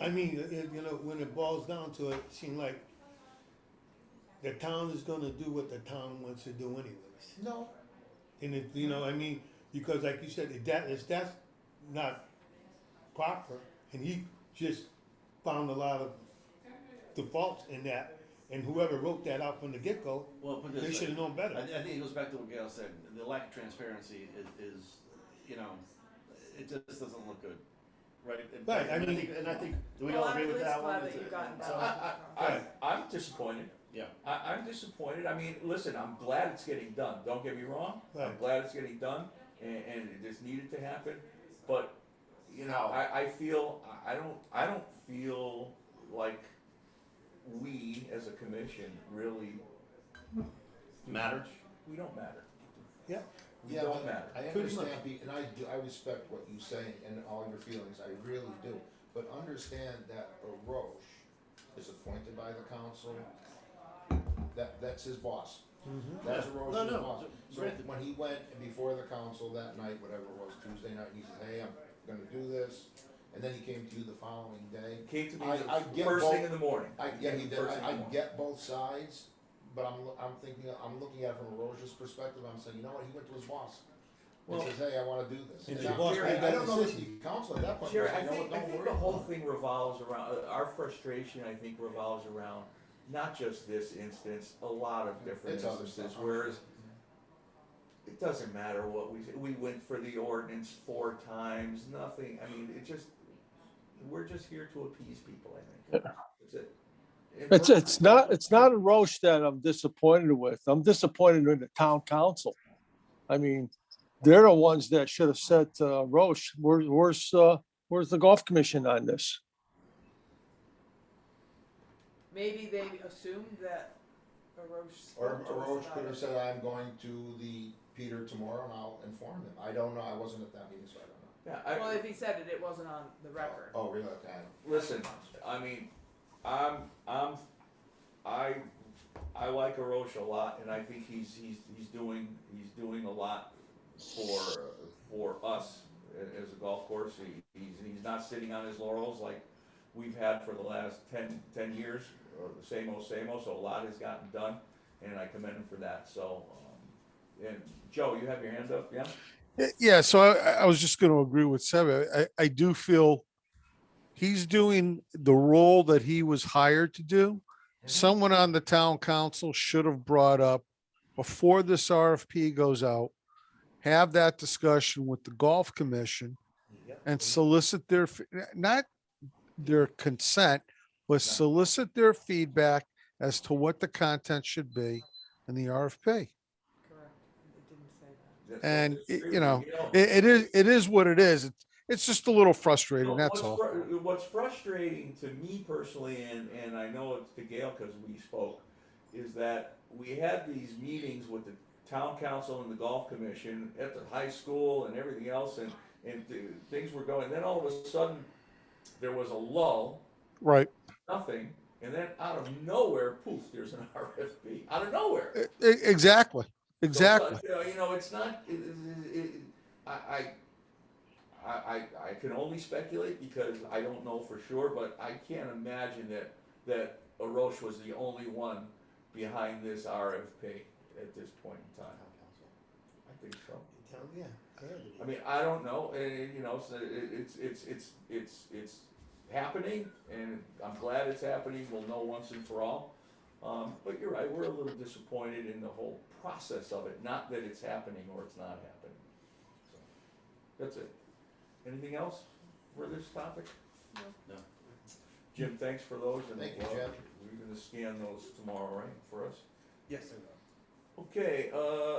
I mean, you know, when it boils down to it, it seems like the town is gonna do what the town wants to do anyways. No. And it, you know, I mean, because like you said, if that's not proper, and he just found a lot of defaults in that, and whoever wrote that out from the get-go, Well, put it they this should way. have known better. I think it goes back to what Gail said. The lack of transparency is you know, it just doesn't look good, right? Right, I mean- I think do we Well, all I'm agree at with least that one? glad that It's a- you've gotten so- that. I'm disappointed. Yeah. I'm disappointed. I mean, listen, I'm glad it's getting done. Don't get me wrong. I'm Right. glad it's getting done, and it just needed to happen. But you know, I feel I don't feel like we as a commission really Matter? We don't matter. Yeah. We Yeah, don't matter. I Pretty much. understand, Pete, and I respect what you say and all your feelings, I really do. But understand that Roche is appointed by the council, that's his boss. That's Roche's No, no, boss. So granted. when he went before the council that night, whatever it was, Tuesday night, he said, hey, I'm gonna do this, and then he came to you the following day. Came to me I the get first both- thing in the morning. Yeah, he did, First thing in the I morning. get both sides, but I'm thinking, I'm looking at it from Roche's perspective, I'm saying, you know what, he went to his boss. And Well- says, hey, I wanna do this. And And the I- boss I made that don't know that decision. the council at that point, Jerry, was I like, no, think don't worry the whole about it. thing revolves around, our frustration, I think, revolves around not just this instance, a lot of different It's other instances, stuff. whereas it doesn't matter what we went for the ordinance 4 times, nothing, I mean, we're just here to appease people, I think. That's it. And It's not a Roche that I'm disappointed with. I'm disappointed in the town council. I mean, they're the ones that should have said, Roche, where's the golf commission on this? Maybe they assumed that Arosh Or spoke to us Roche about could have it. said, I'm going to the Peter tomorrow and I'll inform him. I don't know, I wasn't at that meeting, so I don't know. Yeah, Well, if he said it, it wasn't on the record. Oh, really? Okay. listen, I mean, I like Arosh a lot, and I think he's doing a lot for us as a golf course. He's not sitting on his laurels like we've had for the last 10 years, or the same old, so a lot has gotten done, and I commend him for that, so, and Joe, you have your hand up, yeah? Yeah, so I was just going to agree with Seb. I do feel he's doing the role that he was hired to do. Someone on the town council should have brought up before this RFP goes out, have that discussion with the golf commission and solicit their, not their consent, but solicit their feedback as to what the content should be in the RFP. Correct. It didn't say that. And That's it- true, you know, it is what it is. It's just a little frustrating, that's all. What's frustrating to me personally, and I know it's to Gail because we spoke, is that we had these meetings with the town council and the golf commission at the high school and everything else, and things were going, then all of a sudden, there was a lull, Right. nothing, and then out of nowhere, poof, there's an RFP, out of nowhere. Exactly. So Exactly. it's like, you know, it's not, I can only speculate because I don't know for sure, but I can't imagine that Arosh was the only one behind this RFP at this point in time. I think so. Yeah. I mean, I don't know, you know, so it's happening, and I'm glad it's happening, we'll know once and for all. But you're right, we're a little disappointed in the whole process of it, not that it's happening or it's not happening. So, that's it. Anything else for this topic? No. Jim, thanks for those, and Thank you, Jim. we're gonna scan those tomorrow, right, for us? Yes, I will. Okay,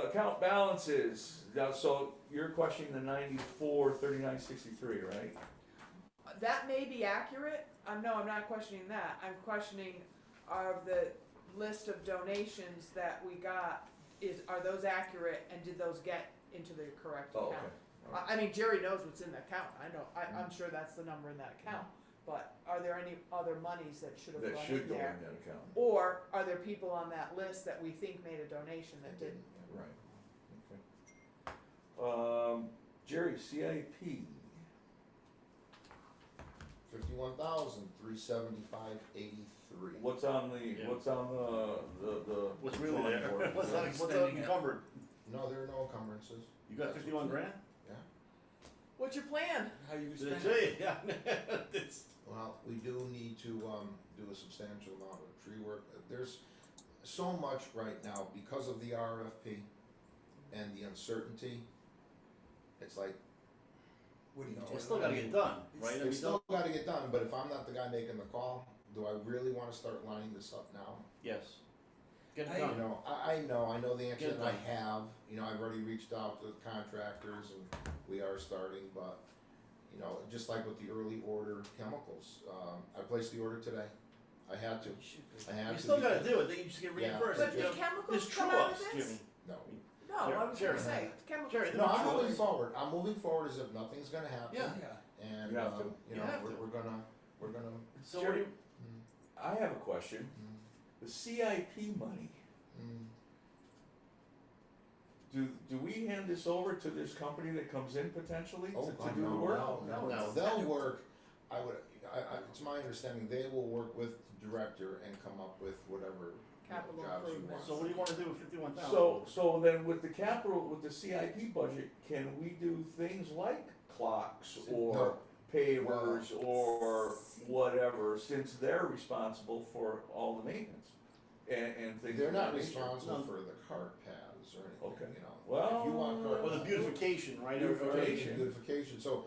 account balances, now, so you're questioning the 94,3963, right? That may be accurate. No, I'm not questioning that. I'm questioning of the list of donations that we got, are those accurate and did those get into the correct Oh, account? okay. I mean, Jerry knows what's in the account. I'm sure that's the number in that account. But are there any other monies that should have That gone should in go in there? that account, Or are there people on that list that we think made a donation that didn't? right, okay. Jerry, CIP, 51,375.83. what's on the, Yeah. what's on the What's really drawing there? board? What's Spending it. encumbered? No, there are no encumbrances. You got 51 grand? Yeah. What's your plan? How you Did I spend tell it? you? Yeah. It's, Well, we do need to, do a substantial amount of tree work. There's so much right now because of the RFP and the uncertainty. It's like, What do you No, do? it's still gotta get done, right? I mean, it's still gotta get done, but if I'm not the guy making the call, do I really wanna start lining this up now? Yes. Get it I- You done. know, I know the answer Get it that I done. have, you know, I've already reached out to contractors and we are starting, but, you know, just like with the early order chemicals, I placed the order today. I had to, You should be. I had to. You still gotta because- do it, then you just get Yeah. reimbursed. But You did know, chemicals there's come out of true-ups, this? Jimmy. No, No, I was Jerry, gonna say, chemicals. Jerry, no, I'm True. moving forward, I'm moving forward as if nothing's gonna happen. Yeah. Yeah. And, You have to. you You know, have to. we're gonna, So what do Jerry, you, I have a question, the CIP money, do we hand this over to this company that comes in potentially Oh, to God, do the no, work? no, they'll work, it's my understanding, they will work with the director and come up with whatever, Capital jobs you improvements. want. so what do you wanna do with 51,000? So then with the capital, with the CIP budget, can we do things like clocks or No. pavers or whatever, since they're responsible for all the maintenance and things They're of not that nature? responsible No. for the cart paths. this or Okay. anything, you know. Well, If you want carpet. Well, the beautification, right? Beautification. Beautification, so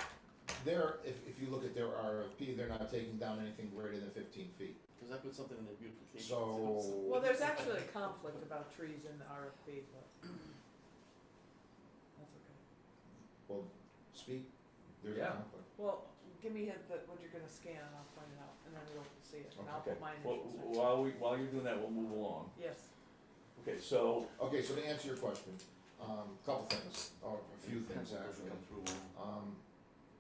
they're, if you look at their RFP, they're not taking down anything greater than 15 feet. Cause I put something in the beautification. So. Well, there's actually a conflict about trees in the RFP, but that's okay. Well, speak, there's a Yeah. conflict. Well, give me what you're gonna scan and I'll point it out and then we'll see it and I'll Okay, put my well, initials next to it. while you're doing that, we'll move along. Yes. Okay, so, Okay, so to answer your question, couple things, or a few things actually. Come through one.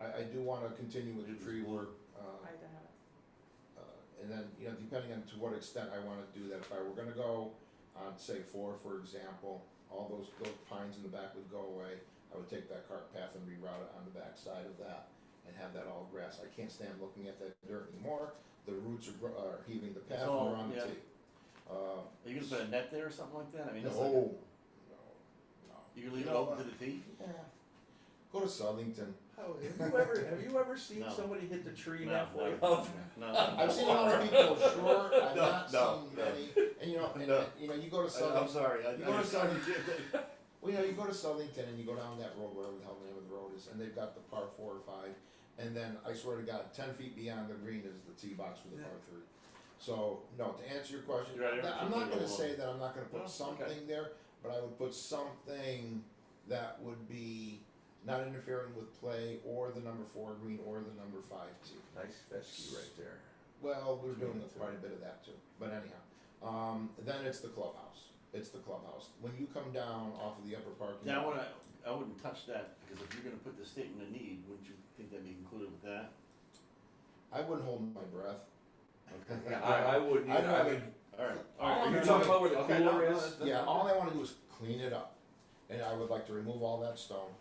I do wanna continue with the tree work, I have it. and then, you know, depending on to what extent I wanna do that, if I were gonna go on, say, 4, for example, all those pines in the back would go away, I would take that cart path and reroute it on the back side of that, and have that all grass. I can't stand looking at that dirt anymore, the roots are heaving the path and all- they're on the yeah. tee. Are you gonna put a net there or something like that? I mean, No, it's like, no. you can leave You it know open what? to the feet? Yeah. Go to Southington. have you ever seen No. somebody hit the tree No, halfway no, up? no. I've seen a lot of people, sure, I've No, not no, seen no. many, and you know, No. you know, you go to I'm Southington, sorry, I You go to I'm sorry. well, you know, you go to Southington and you go down that road, whatever the hell the name of the road is, and they've got the par 4 or 5, and then I swear to God, 10 feet beyond the green is the tee box for the par 3. So, no, to answer your question, Right, I'm not gonna everything say that I'm not gonna No, put okay. something there, but I would put something that would be not interfering with play or the number 4 green or the number 5 tee. Nice fescue right there. Well, we're doing quite a bit of that too, but anyhow, then it's the clubhouse. It's the clubhouse. When you come down off of the upper parking Now, lot. I wouldn't touch that, because if you're gonna put the statement of need, wouldn't you think that'd be included with that? I wouldn't hold my breath. Okay. Yeah, I wouldn't I'd either. I rather- mean, Alright, are alright. you talking about where the Okay, cooler no, is? that's- Yeah, all I wanna do is clean it up. And I would like to remove all that stone.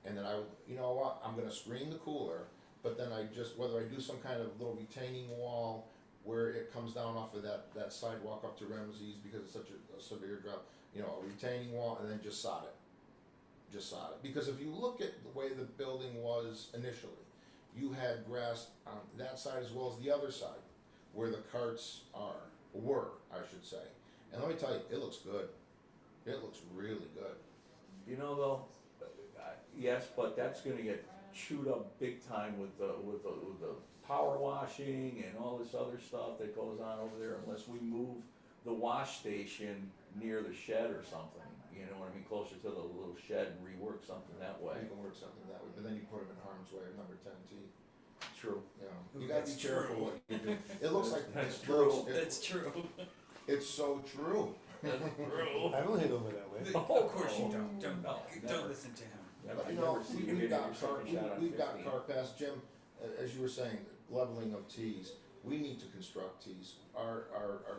And then I would, you know what, I'm gonna screen the cooler, but then I just, whether I do some kind of little retaining wall where it comes down off of that sidewalk up to Ramsey's because it's such a severe drop, you know, a retaining wall and then just sod it. Just sod it. Because if you look at the way the building was initially, you had grass on that side as well as the other side, where the carts were, I should say. And let me tell you, it looks good. It looks really good. You know though, yes, but that's gonna get chewed up big time with the power washing and all this other stuff that goes on over there unless we move the wash station near the shed or something, you know what I mean, closer to the little shed and rework something that way. You can work something that way, but then you put them in harm's way, number 10 T. True. You know, you gotta be That's careful true. what you do. It looks like That's it true. looks- That's true. it's so true. True. I don't hit over that way. Of course you don't. Don't never. listen to him. But, I've you know, never seen you we've hit got your second shot on we've got 15. car pass, Jim, as you were saying, leveling of tees. We need to construct tees. Our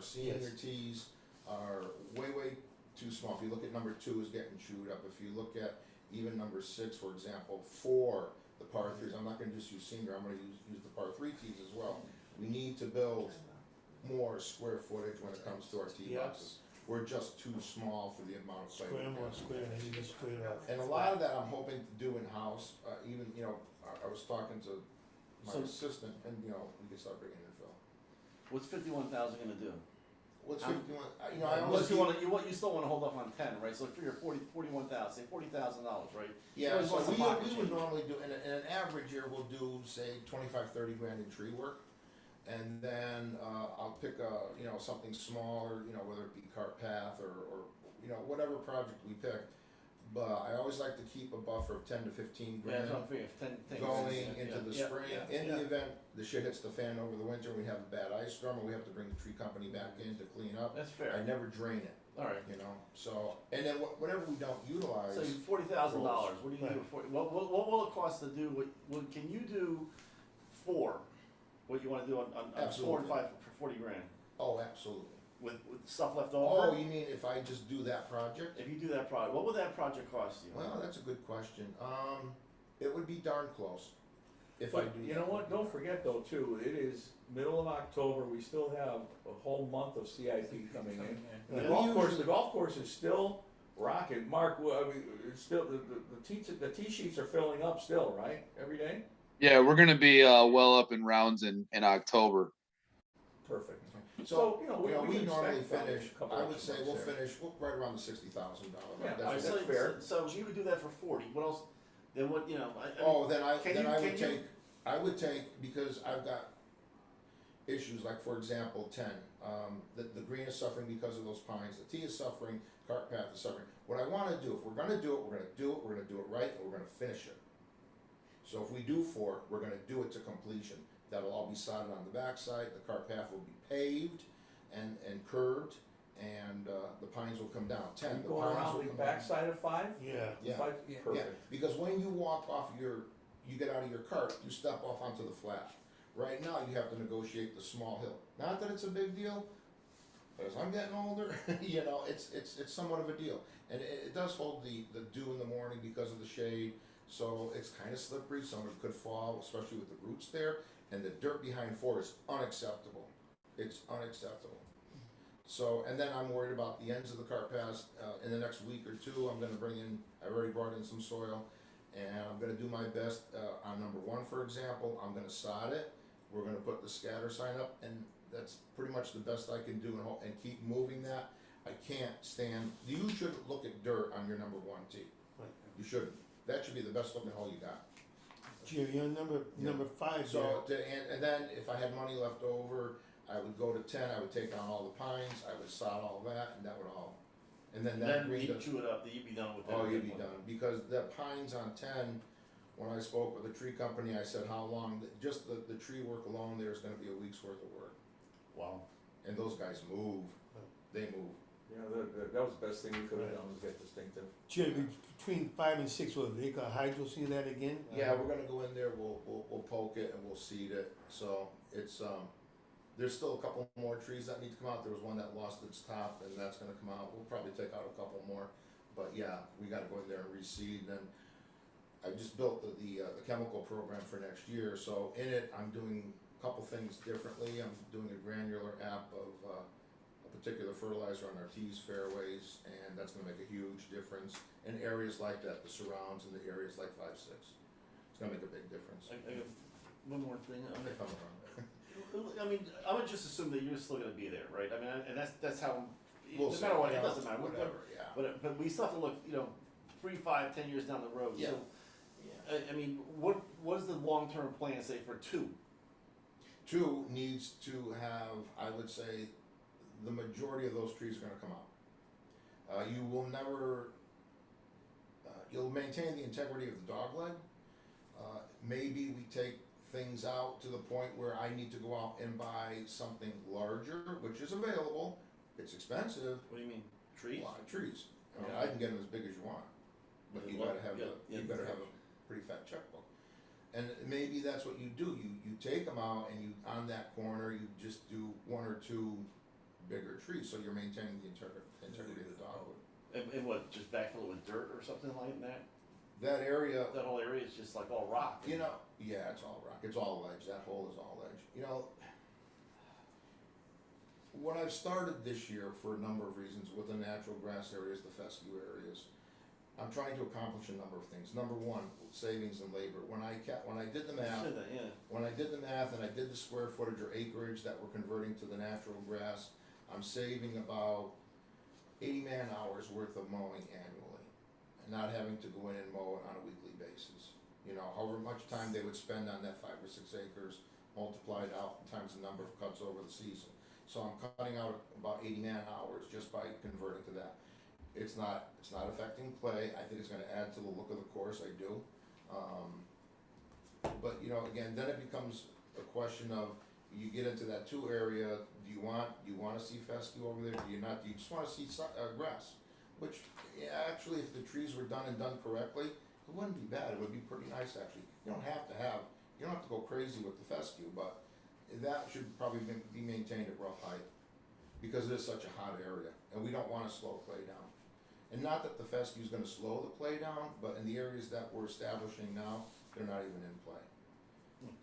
senior Yes. tees are way too small. If you look at number 2 is getting chewed up. If you look at even number 6, for example, for the par 3s, I'm not gonna just use senior, I'm gonna use the par 3 tees as well. We need to build more square footage when it comes to our tee Yes. boxes. We're just too small for the amount of play. we Square more have. square, and you just square it off. And a lot of that I'm hoping to do in-house, even, you know, I was talking to my So- assistant, and, you know, we can start bringing in Phil. What's 51,000 gonna do? What's I'm- 51, you know, I Unless always, you wanna, you still wanna hold off on 10, right? So figure 41,000, say $40,000, right? yeah, always so want some we pocket would change. normally do, in an average year, we'll do, say, 25-30 grand in tree work. And then, I'll pick you know, something smaller, you know, whether it be cart path or, you know, whatever project we pick. But I always like to keep a buffer of 10 to 15 Yeah, grand. that's what I'm figuring, 10 things. Going Yeah, into the yeah, spring, yeah, in yeah. the event the shit hits the fan over the winter, we have a bad ice storm, or we have to bring the tree company back in to clean up. That's I fair, never drain it, alright. you know, so, and then whatever we don't utilize, So $40,000, what do you do for, what will it cost to do, what can you do for what you wanna do on 4 and Absolutely. 5 for 40 grand? oh, absolutely. With stuff left Oh, over? you mean if I just do that project? If you do that project, what would that project cost you? Well, that's a good question, it would be darn close, if I But do. you know what, don't forget though too, it is middle of October, we still have a whole month of CIP coming in. And the golf course is still rocking. Mark, I mean, it's still, the tee sheets are filling up still, right, every day? Yeah, we're gonna be well up in rounds in October. Perfect. So, you know, we we can normally expect finish, a couple I would extra say months we'll there. finish, right around the $60,000. Yeah, That's that's what- fair. So if you would do that for 40, what else, then what, you know, I Oh, then I Can you- would can you- take, because I've got issues, like for example, 10, the green is suffering because of those pines, the T is suffering, cart path is suffering. What I wanna do, if we're gonna do it, we're gonna do it, we're gonna do it right, and we're gonna finish it. So if we do 4, we're gonna do it to completion. That'll all be sodded on the backside, the cart path will be paved and curbed, and, the pines will come down. 10, You the going pines around will the come down. backside of 5? Yeah. Yeah. Yeah. Perfect. Because when you walk off you get out of your cart, you step off onto the flat. Right now, you have to negotiate the small hill. Not that it's a big deal, but as I'm getting older, you know, it's somewhat of a deal. And it does hold the dew in the morning because of the shade, so it's kind of slippery, some of it could fall, especially with the roots there. And the dirt behind 4 is unacceptable. It's unacceptable. So, and then I'm worried about the ends of the cart paths. In the next week or 2, I'm gonna bring in, I already brought in some soil, and I'm gonna do my best, on number 1, for example, I'm gonna sod it. We're gonna put the scatter sign up, and that's pretty much the best I can do, and keep moving that. I can't stand, you should look at dirt on your number 1 tee. You shouldn't. That should be the best looking hole you got. Jerry, on number 5 So, and then if I had money left over, I would go to 10, I would take down all the pines, I would sod all that, and that would all, and then that then green you does. chew it up, then you'd be done with that. Oh, you'd be done, because the pines on 10, when I spoke with the tree company, I said how long, just the tree work alone, there's gonna be a week's worth of work. Wow. And those guys move, they move. You know, that was the best thing we could have done, was get distinctive. Jerry, between 5 and 6, will they got hydro seed that again? Yeah, we're gonna go in there, we'll poke it and we'll seed it, so it's, there's still a couple more trees that need to come out, there was one that lost its top, and that's gonna come out, we'll probably take out a couple more, but yeah, we gotta go in there and reseed, and I just built the chemical program for next year, so in it, I'm doing a couple things differently, I'm doing a granular app of, a particular fertilizer on our tees, fairways, and that's gonna make a huge difference in areas like that, the surrounds and the areas like 5-6. It's gonna make a big difference. I got one more thing. If I'm wrong. I mean, I would just assume that you're still gonna be there, right? I mean, and that's how, We'll no see. matter what, it doesn't matter. Whatever, yeah. But we still have to look, you know, 3, 5, 10 years down the road. Yeah. So, I mean, what is the long-term plan, say, for 2? 2 needs to have, I would say, the majority of those trees are gonna come out. You will never, you'll maintain the integrity of the dogleg. Maybe we take things out to the point where I need to go out and buy something larger, which is available. It's expensive, What do you mean, a trees? lot of trees. I mean, Yeah. I can get them as big as you want, but you Well, gotta have, yeah, you better have a pretty fat checkbook. And maybe that's what you do, you take them out and you, on that corner, you just do 1 or 2 bigger trees, so you're maintaining the integrity of the dogwood. And what, just backfill it with dirt or something like that? That area, That whole area is just like all rock. you know, yeah, it's all rock, it's all ledge, that hole is all ledge, you know. What I've started this year for a number of reasons with the natural grass areas, the fescue areas, I'm trying to accomplish a number of things. Number 1, savings in labor. When I did the You math, said that, yeah. when I did the math and I did the square footage or acreage that we're converting to the natural grass, I'm saving about 80 man-hours worth of mowing annually, and not having to go in and mow it on a weekly basis. You know, however much time they would spend on that 5 or 6 acres, multiplied out times the number of cuts over the season. So I'm cutting out about 80 man-hours just by converting to that. It's not affecting play. I think it's gonna add to the look of the course, I do. But, you know, again, then it becomes a question of, you get into that 2 area, do you wanna see fescue over there, do you not, do you just wanna see grass? Which, yeah, actually, if the trees were done correctly, it wouldn't be bad, it would be pretty nice, actually. You don't have to go crazy with the fescue, but that should probably be maintained at rough height, because it is such a hot area, and we don't wanna slow play down. And not that the fescue is gonna slow the play down, but in the areas that we're establishing now, they're not even in play.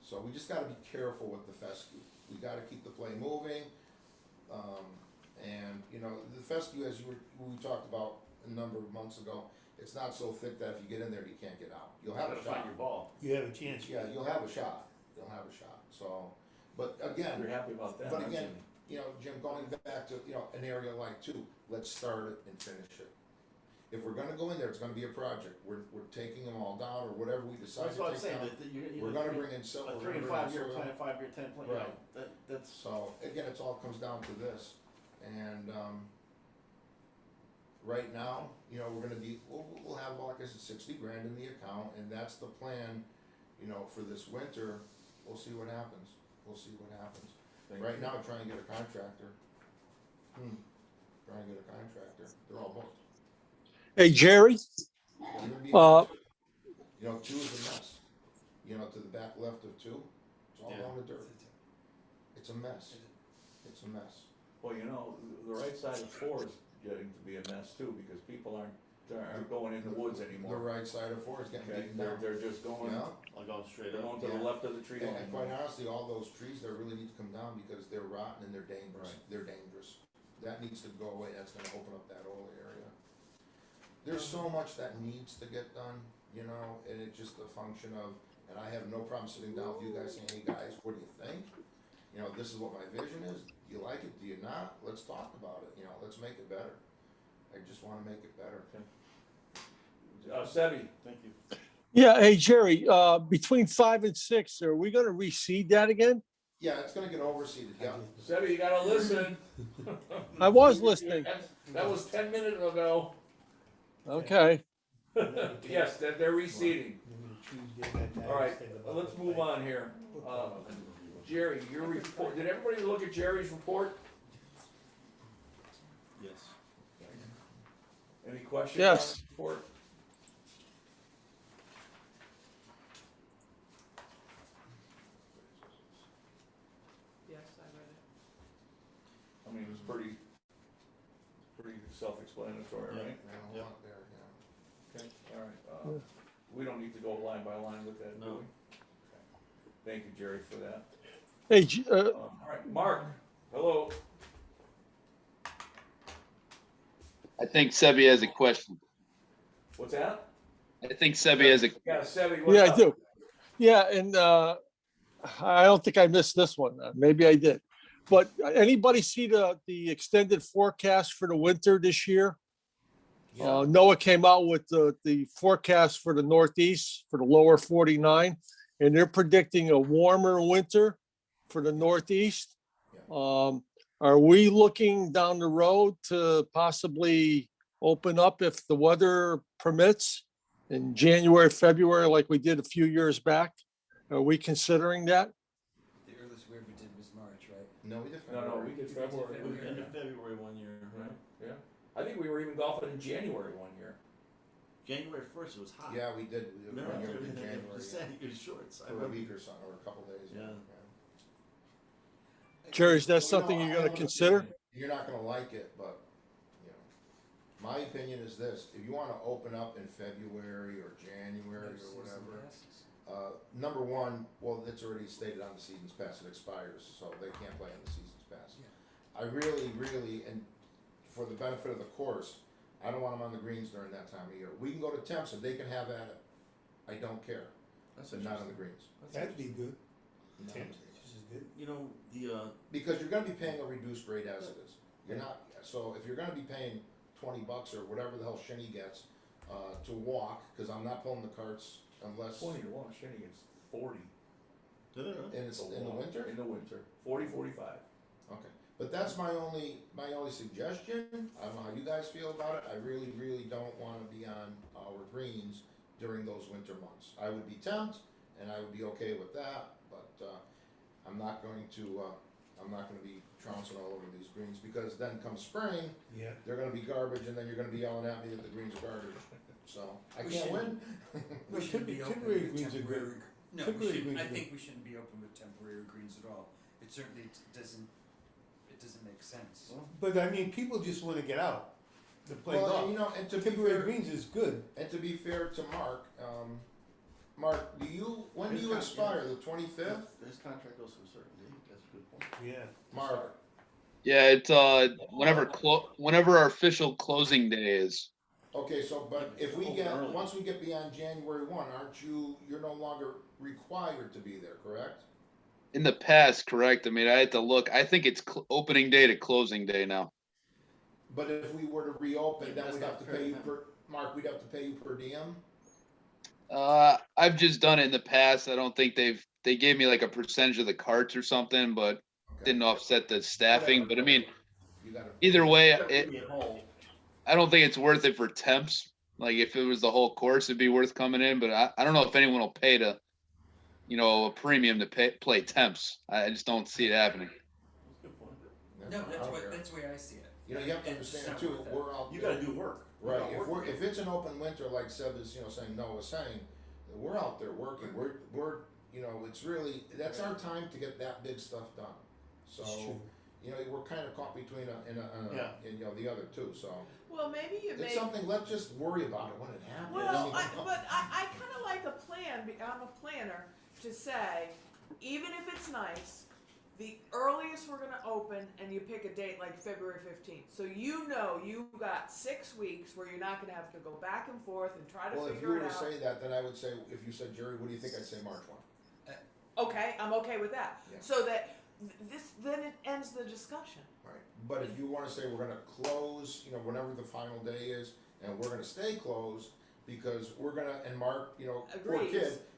So we just gotta be careful with the fescue. We gotta keep the play moving. And, you know, the fescue, as we talked about a number of months ago, it's not so thick that if you get in there, you can't get out. You'll have a Gotta shot. find your ball. You have a chance. Yeah, you'll have a shot. So, but again, You're happy about that, but aren't again, you know, Jim, going back to, you know, an area like two, let's start it and finish it. If we're gonna go in there, it's gonna be a project, we're taking them all down, or whatever we decide That's what I'm to take saying, down. that you We're gonna bring in a silver, we're 3 gonna and bring in 5 year soil. plan, 5-year, 10 plan, you know, Right. that's. So, again, it's all comes down to this, and, right now, you know, we're gonna be, we'll have, like I said, 60 grand in the account, and that's the plan, you know, for this winter. We'll see what happens, Right now, trying to get a contractor. Trying to get a contractor, they're almost. Hey, Jerry, They're gonna be Uh, you know, two is a mess, you know, to the back left of two, it's all Yeah. going to dirt, it's a mess, Well, you know, the right side of four is getting to be a mess too, because people aren't going in the woods The anymore. right side of four is getting Okay, beaten they're, down. they're just going, Yeah. I'll go straight they're up. going to the Yeah. left of the tree line. And quite honestly, all those trees there really need to come down because they're rotten and they're dangerous. Right. They're dangerous. That needs to go away. That's gonna open up that whole area. There's so much that needs to get done, you know, and it's just a function of, and I have no problem sitting down with you guys saying, hey guys, what do you think? You know, this is what my vision is. Do you like it? Do you not? Let's talk about it. You know, let's make it better. I just wanna make it better. Sebi, Thank you. yeah, hey, Jerry, between 5 and 6, are we gonna reseed that again? Yeah, it's gonna get overseeded, yeah. Sebi, you gotta listen. I was listening. That was 10 minutes ago. Okay. Yes, that they're reseeding. All right, let's move on here. Jerry, your report, did everybody look at Jerry's report? Yes. Any questions? Yes. On the report? Yes, I read it. I mean, it's pretty self-explanatory, Yeah. right? Yeah, a Yep. lot there, yeah. Okay, all right. We don't need to go line by line with that, do No. we? Okay. Thank you, Jerry, for that. Hey, All right, Mark, hello. I think Sebi has a question. What's that? I think Sebi has a, Yeah, Sebi, what's yeah, up? I do. Yeah, and I don't think I missed this one. Maybe I did. But anybody see the extended forecast for the winter this year? Yeah. NOAA came out with the forecast for the Northeast for the lower 49, and they're predicting a warmer winter for the Northeast. Are we looking down the road to possibly open up if the weather permits in January, February, like we did a few years back? Are we considering that? The earliest we ever did was March, right? No, we did No, February. we did We did February. February. End of February one year, right? Yeah, I think we were even golfing in January one year. January 1st, it was hot. Yeah, we did. We did No, one year it in was January, just saying, it was shorts. I for a remember. week or something, or a couple days. Yeah. Jerry, is that You know, something I you're have gonna an consider? opinion. You're not gonna like it, but, you know, my opinion is this, if you wanna open up in February or January or whatever, number one, well, it's already stated on the season's pass, it expires, so they can't play on the season's pass. I really, and for the benefit of the course, I don't want them on the greens during that time of year. We can go to temps and they can have at it. I don't care, That's but not on the greens. That'd be good. Not on the greens. You know, Because you're gonna be paying a reduced rate as it is. You're not, so if you're gonna be paying $20 or whatever the hell Shinny gets, to walk, cause I'm not pulling the carts unless, 20 to 1, Shinny gets 40. and it's in the winter? In the winter, 40, 45. Okay, but that's my only suggestion. I don't know how you guys feel about it. I really don't wanna be on our greens during those winter months. I would be tempted, and I would be okay with that, but, I'm not going to be trouncing all over these greens, because then come spring, Yeah. they're gonna be garbage, and then you're gonna be yelling at me that the greens are garbage. So, I We can't should- win. We shouldn't be open temporary with greens are good. temporary. No, we Temporary shouldn't, greens I are good. think we shouldn't be open with temporary greens at all. It certainly doesn't make sense. But I mean, people just wanna get out to play Well, golf. you know, and to be Temporary fair, greens is good. to Mark, Mark, when do you expire, the 25th? this contract goes to a certain date. That's a good point. Yeah. Mark, yeah, it's, whenever our official closing day is. okay, so, but if we Open get, early. once we get beyond January 1, you're no longer required to be there, correct? In the past, correct. I mean, I had to look. I think it's opening day to closing day now. But if we were to reopen, Yeah, then that's we'd not have to fair pay to you him. Mark, we'd have to pay you per diem? I've just done it in the past. I don't think they gave me like a percentage of the carts or something, but Okay. didn't offset the staffing. Whatever, But I mean, whatever. You gotta. either way, You gotta be at home. I don't think it's worth it for temps. Like if it was the whole course, it'd be worth coming in. But I don't know if anyone will pay to, a premium to play temps. I just don't see it happening. That's a good point. No, I don't care. that's the way I see it. You know, you have to It's understand not too, worth it. we're out You there. gotta do work. Right, We're not working. if it's an open winter, like Seb is, saying, Noah was saying, we're out there working, we're, it's really, that's our time to get that big stuff done. So, It's true. we're kinda caught between Yeah. the other two, so. Well, maybe you It's make. something, let's just worry about it when it happens. Well, I kinda like a plan, I'm a planner, to say, even if it's nice, the earliest we're gonna open, and you pick a date like February 15th. So you got 6 weeks where you're not gonna have to go back and forth and try to Well, if you figure were it to out. say that, then I would say, if you said, Jerry, what do you think, I'd say March 1. Okay, I'm okay with that. Yeah. So that then it ends the discussion. Right, but if you wanna say we're gonna close, whenever the final day is, and we're gonna stay closed, because we're gonna, and Mark, poor Agrees.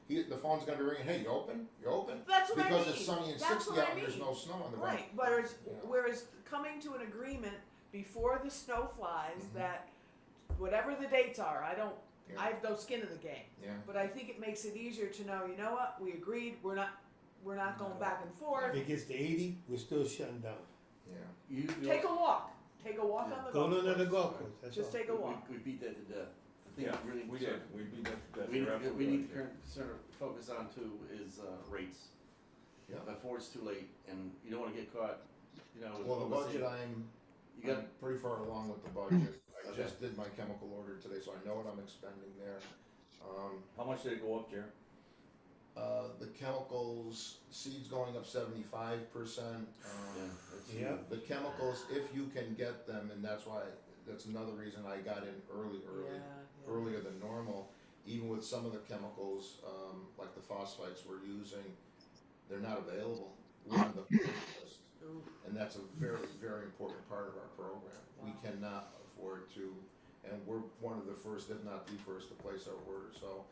kid, the phone's gonna be ringing, hey, you open? You open? That's what I mean. Because it's sunny and That's 60 what out I and there's mean. no snow on the ground. Right, whereas, Yeah. whereas coming to an agreement before the snow flies Mhm. that whatever the dates are, I Yeah. have no skin in the game. Yeah, But I think it makes it easier to know, you know what, we agreed, we're not going back and forth. If it gets to 80, we're still shutting down. yeah. You Take a walk on the Go golf to another course. golf course, that's all. Just take a walk. We beat that to death. I think Yeah, really we concern- did. We beat that. We you're need, absolutely we need right. to focus on too is rates. Yeah. Before it's too late, and you don't wanna get caught, with Well, the overseeing. budget, You got, I'm pretty far along with the budget. I Okay. just did my chemical order today, so I know what I'm expending there. How much did it go up, Jerry? The chemicals, seeds going up 75%. Yeah. The chemicals, if you can get them, and that's another reason I got in earlier than normal. Even with some of the chemicals, like the phosphites we're using, they're not available. We're on the list. Ooh. And that's a very, very important part of our program. We cannot afford to, and we're one of the first, if not the first, to place our order, so.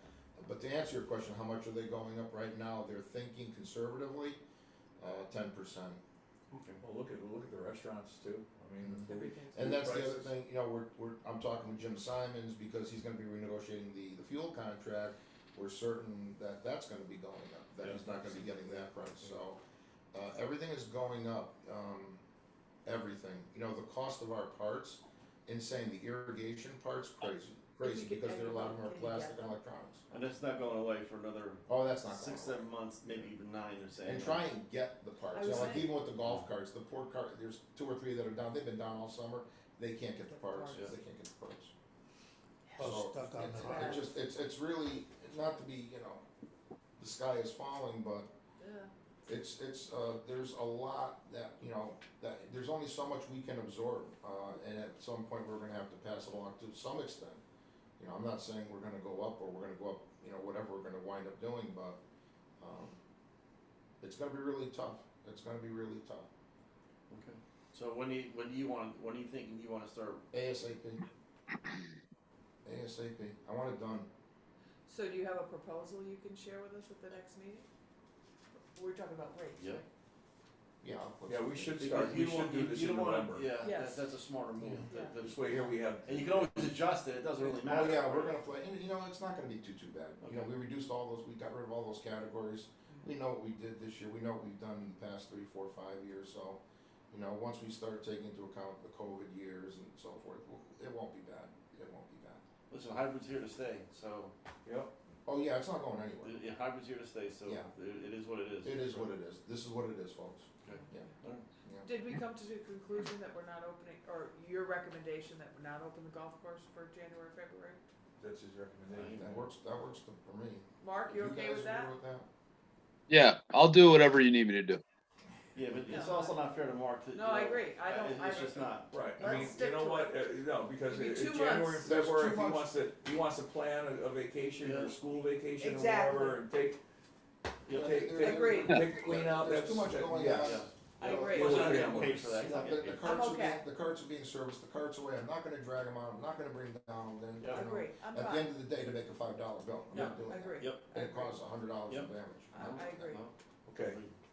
But to answer your question, how much are they going up right now? They're thinking conservatively, 10%. Well, look at the restaurants too. I mean, Mhm. Everything's And that's the other prices. thing, I'm talking with Jim Simons because he's gonna be renegotiating the fuel contract. We're certain that that's gonna be going up, that he's not gonna be getting that price, so, everything is going up, everything. The cost of our parts, insane, the irrigation parts, crazy, because there are a lot of them are plastic and electronics. and it's not going away for another Oh, that's not 6, going 7 months, maybe even 9, they're saying. And try and get the parts, I was like saying- even with the golf carts, the poor cart, there's 2 or 3 that are down, they've been down all summer, they can't get the parts, Yeah. they can't get the parts. All So, stuck out it's the bad. it's really, not to be, the sky is falling, but Yeah. there's a lot that, that there's only so much we can absorb, and at some point we're gonna have to pass it along to some extent. I'm not saying we're gonna go up or we're gonna go up, whatever we're gonna wind up doing, but, it's gonna be really tough. It's gonna be really tough. Okay. So when do you thinking you wanna start? ASAP. ASAP. I want it done. So do you have a proposal you can share with us at the next meeting? We're talking about rates, Yeah. right? Yeah, I'll put Yeah, some- we should Because start, we you don't should want- do you this don't in wanna- November. Yeah, Yes. that's a smarter move. Yeah. This way here we have. And you can always adjust it, it doesn't really matter. Oh, yeah, we're gonna play, and it's not gonna be too bad. Okay. We reduced we got rid of all those categories. We know what we did this year, we know what we've done in the past 3, 4, 5 years, so, once we start taking into account the COVID years and so forth, it won't be bad. It won't be bad. Listen, hybrid's here to stay, so, Yep. Oh, yeah, it's not going anywhere. yeah, hybrid's here to stay, so Yeah. it is what it is. It is what it is. This is what it is, folks. Okay. Yeah. Alright. Did we come to the conclusion that we're not opening, or your recommendation that we're not open the golf course for January, February? That's his recommendation. That works for me. Mark, you If okay guys with that? agree with that? Yeah, I'll do whatever you need me to do. Yeah, but it's No, also not fair to Mark to. No, I agree. I don't- It's just not. Right, I Let's mean, stick you know to what, no, because Give me it's 2 January, months. There's February, 2 if he wants to plan a vacation or Yeah. school vacation or Exactly. whatever, and take, Yeah. Agreed. Take clean out, There's that's. too much going yeah, on. yeah. I Yeah, agree. we're Plus, looking they're at getting one. paid for that. He's not The, getting the paid. carts are okay. being, the carts are being serviced, the carts away, I'm not gonna drag them out, I'm not gonna bring them down, then, Yeah. you know, Agree, I'm at the fine. end of the day, to make a $5 bill, I'm No, not doing that. agree. Yep. I And it agree. costs $100 in Yep. damage. I agree. No. Okay,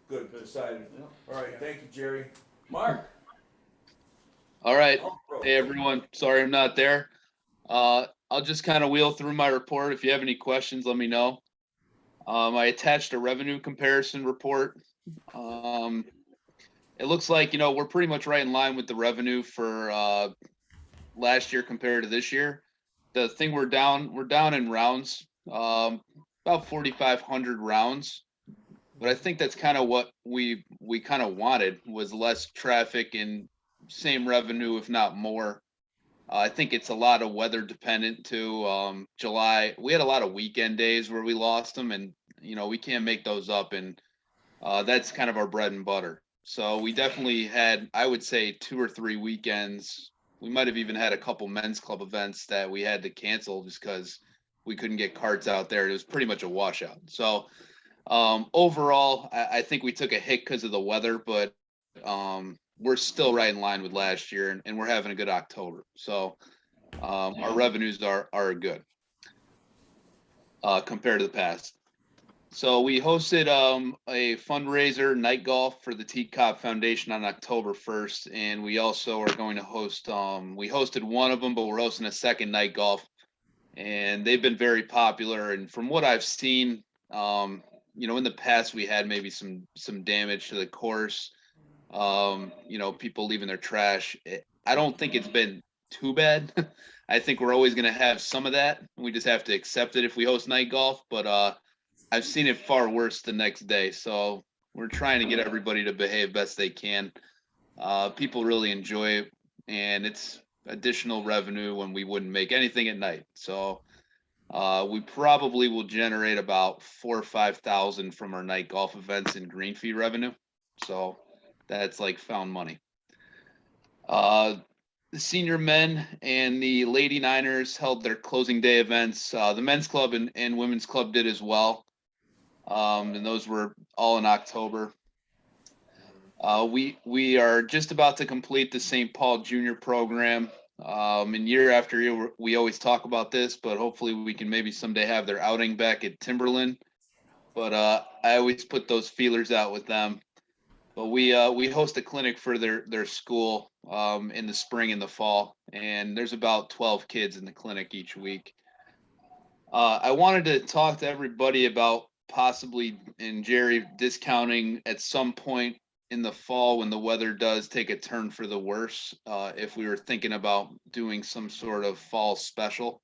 good, decided. Yeah. All right, thank you, Jerry. Mark? All right. Oh, bro. Hey, everyone. Sorry I'm not there. I'll just kind of wheel through my report. If you have any questions, let me know. I attached a revenue comparison report. It looks like, we're pretty much right in line with the revenue for last year compared to this year. The thing we're down in rounds, about 4,500 rounds. But I think that's kind of what we kind of wanted, was less traffic and same revenue, if not more. I think it's a lot of weather dependent too. July, we had a lot of weekend days where we lost them, and we can't make those up, and that's kind of our bread and butter. So we definitely had, I would say, 2 or 3 weekends. We might have even had a couple men's club events that we had to cancel just because we couldn't get carts out there. It was pretty much a washout. So overall, I think we took a hit because of the weather, but we're still right in line with last year, and we're having a good October. So our revenues are good compared to the past. So we hosted a fundraiser night golf for the Teacop Foundation on October 1st, and we also are going to host. We hosted one of them, but we're hosting a second night golf, and they've been very popular. And from what I've seen, in the past we had maybe some damage to the course. People leaving their trash. I don't think it's been too bad. I think we're always going to have some of that. We just have to accept it if we host night golf. But I've seen it far worse the next day. So we're trying to get everybody to behave best they can. People really enjoy it, and it's additional revenue when we wouldn't make anything at night. So we probably will generate about 4,000 or 5,000 from our night golf events in green fee revenue. So that's like found money. The senior men and the Lady Niners held their closing day events. The men's club and women's club did as well. And those were all in October. We are just about to complete the St. Paul Junior program. And year after year, we always talk about this, but hopefully we can maybe someday have their outing back at Timberland. But I always put those feelers out with them. But we host a clinic for their school in the spring and the fall, and there's about 12 kids in the clinic each week. I wanted to talk to everybody about possibly, and Jerry, discounting at some point in the fall when the weather does take a turn for the worse. If we were thinking about doing some sort of fall special,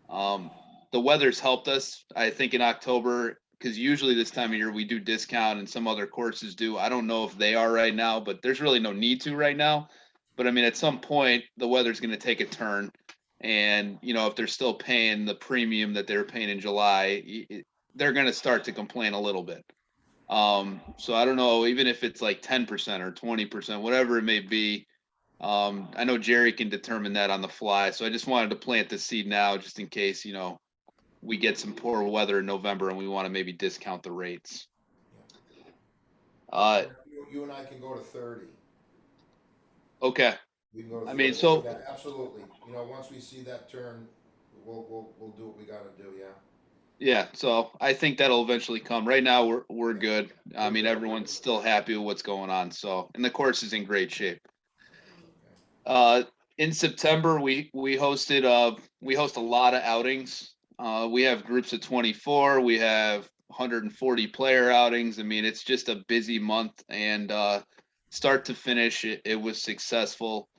the weather's helped us. I think in October, because usually this time of year we do discount and some other courses do. I don't know if they are right now, but there's really no need to right now. But I mean, at some point the weather's going to take a turn, and if they're still paying the premium that they were paying in July, they're going to start to complain a little bit. So I don't know, even if it's like 10% or 20%, whatever it may be. I know Jerry can determine that on the fly. So I just wanted to plant the seed now, just in case, we get some poor weather in November and we want to maybe discount the rates. You and I can go to 30. Okay. We can go to I 30. mean, so Yeah, absolutely. Once we see that turn, we'll do what we gotta do, yeah. yeah, so I think that'll eventually come. Right now we're good. I mean, everyone's still happy with what's going on. So, and the course is in great shape. In September we host a lot of outings. We have groups of 24. We have 140 player outings. I mean, it's just a busy month, and start to finish, it was successful.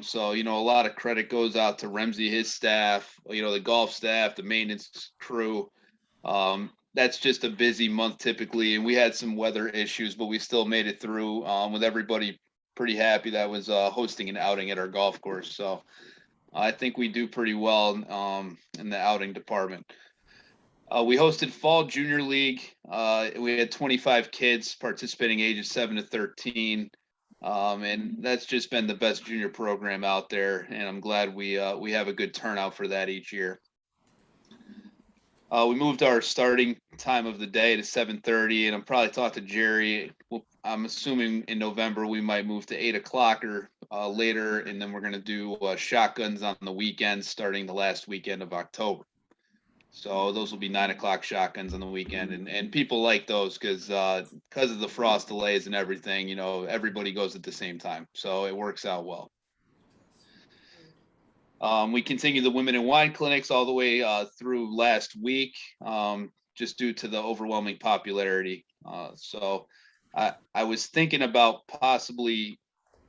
So a lot of credit goes out to Remsey, his staff, the golf staff, the maintenance crew. That's just a busy month typically, and we had some weather issues, but we still made it through with everybody pretty happy that was hosting an outing at our golf course. So I think we do pretty well in the outing department. We hosted Fall Junior League. We had 25 kids participating, ages 7 to 13. And that's just been the best junior program out there. And I'm glad we have a good turnout for that each year. We moved our starting time of the day to 7:30, and I'm probably talking to Jerry. Well, I'm assuming in November we might move to 8 o'clock or later, and then we're gonna do shotguns on the weekends, starting the last weekend of October. So those will be 9 o'clock shotguns on the weekend, and people like those because of the frost delays and everything. Everybody goes at the same time, so it works out well. We continue the women and wine clinics all the way through last week, just due to the overwhelming popularity. So I was thinking about possibly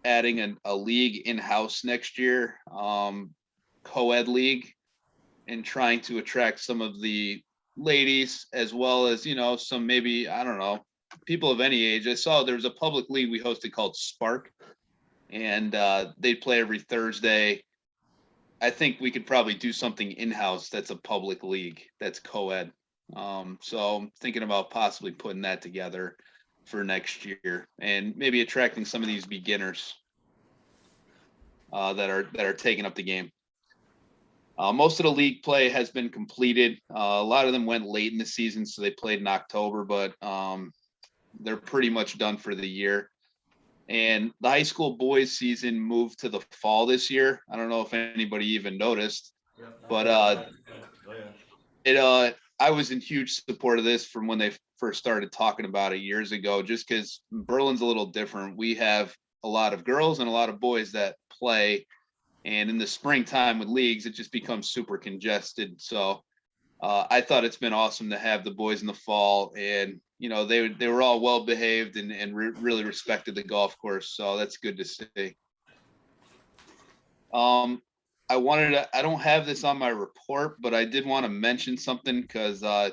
adding a league in-house next year, co-ed league, and trying to attract some of the ladies as well as, some, maybe, I don't know, people of any age. I saw there was a public league we hosted called Spark, and they play every Thursday. I think we could probably do something in-house that's a public league that's co-ed. So I'm thinking about possibly putting that together for next year and maybe attracting some of these beginners that are taking up the game. Most of the league play has been completed. A lot of them went late in the season, so they played in October, but they're pretty much done for the year. And the high school boys season moved to the fall this year. I don't know if anybody even noticed, but I was in huge support of this from when they first started talking about it years ago, just because Berlin's a little different. We have a lot of girls and a lot of boys that play, and in the springtime with leagues, it just becomes super congested. So I thought it's been awesome to have the boys in the fall, and they were all well behaved and really respected the golf course. So that's good to see. I don't have this on my report, but I did want to mention something because I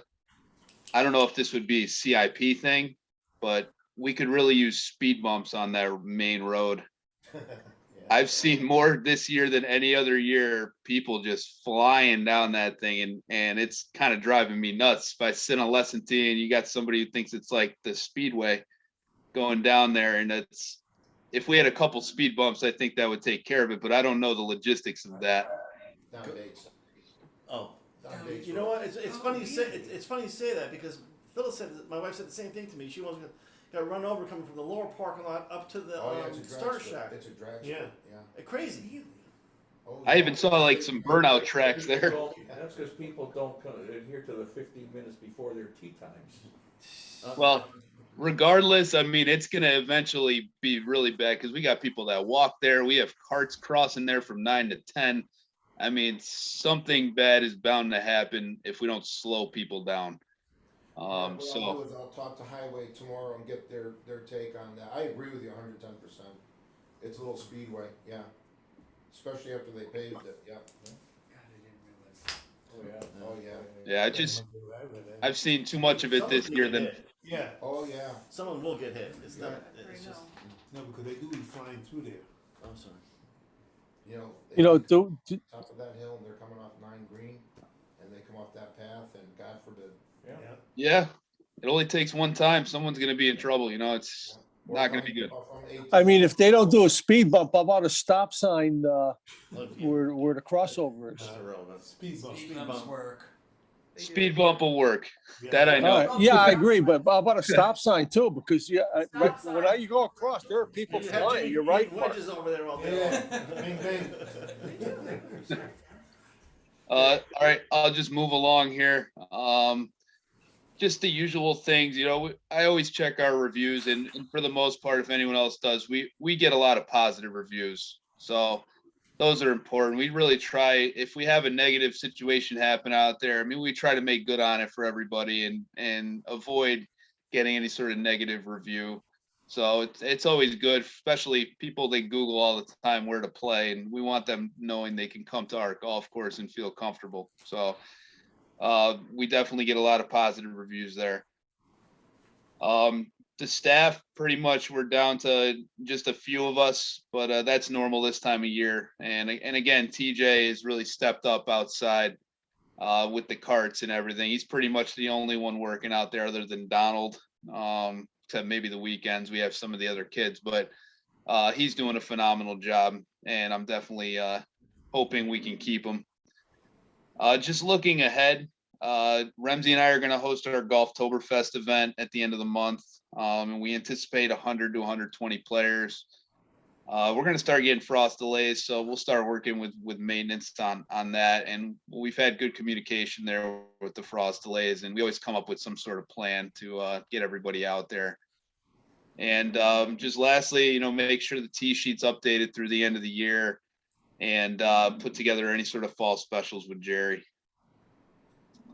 don't know if this would be a CIP thing, but we could really use speed bumps on that main road. I've seen more this year than any other year, people just flying down that thing, and it's kind of driving me nuts. If I sit on lesson tee and you got somebody who thinks it's like the speedway going down there, and if we had a couple speed bumps, I think that would take care of it, but I don't know the logistics of that. Down Bates. Oh, Down Bates you know Road. what? It's funny you say it's funny you say that because Phyllis said my wife said the same thing to me. She got run over coming from the lower parking lot up to the Oh, yeah, it's a drag starter strip. shack. It's a drag Yeah. strip, yeah. Crazy. Oh, I yeah. even saw like some burnout tracks there. That's because people don't adhere to the 15 minutes before their tee times. Well, regardless, I mean, it's going to eventually be really bad because we got people that walk there. We have carts crossing there from 9 to 10. I mean, something bad is bound to happen if we don't slow people down. What I'll do So is I'll talk to Highway tomorrow and get their take on that. I agree with you 110%. It's a little speedway, yeah. Especially after they paved it, yeah. Oh, yeah. Oh, yeah. yeah, I've seen too much of it this year than Yeah, Oh, yeah. Someone will get hit. It's not. I It's know. just. no, because they do be flying through there. I'm sorry. You know, You know, they top of that hill and they're coming off 9 Green and they come off that path and God forbid. Yeah. yeah. It only takes one time. Someone's going to be in trouble. It's Or not going to coming be good. off on 18. I mean, if they don't do a speed bump, how about a stop sign Look, where the crossover is? it's irrelevant. Speed bump. Speed bumps work. They do. Speed bump will work. Yeah. That I All know. right, yeah, I agree, but how about a stop sign too? Because Stop sign. you go across, there are people You have flying. Jimmy You're right, eating Mark. wedges over there all day Yeah, long. bang, bang. All right, I'll just move along here. Just the usual things, I always check our reviews, and for the most part, if anyone else does, we get a lot of positive reviews. So those are important. We really try, if we have a negative situation happen out there, I mean, we try to make good on it for everybody and avoid getting any sort of negative review. So it's always good, especially people they Google all the time where to play, and we want them knowing they can come to our golf course and feel comfortable. So we definitely get a lot of positive reviews there. The staff, pretty much we're down to just a few of us, but that's normal this time of year. And again, TJ has really stepped up outside with the carts and everything. He's pretty much the only one working out there other than Donald, except maybe the weekends. We have some of the other kids, but he's doing a phenomenal job, and I'm definitely hoping we can keep him. Just looking ahead, Remzi and I are going to host our Golftoberfest event at the end of the month. And we anticipate 100 to 120 players. We're going to start getting frost delays, so we'll start working with maintenance on that. And we've had good communication there with the frost delays, and we always come up with some sort of plan to get everybody out there. And just lastly, make sure the tee sheet's updated through the end of the year, and put together any sort of fall specials with Jerry.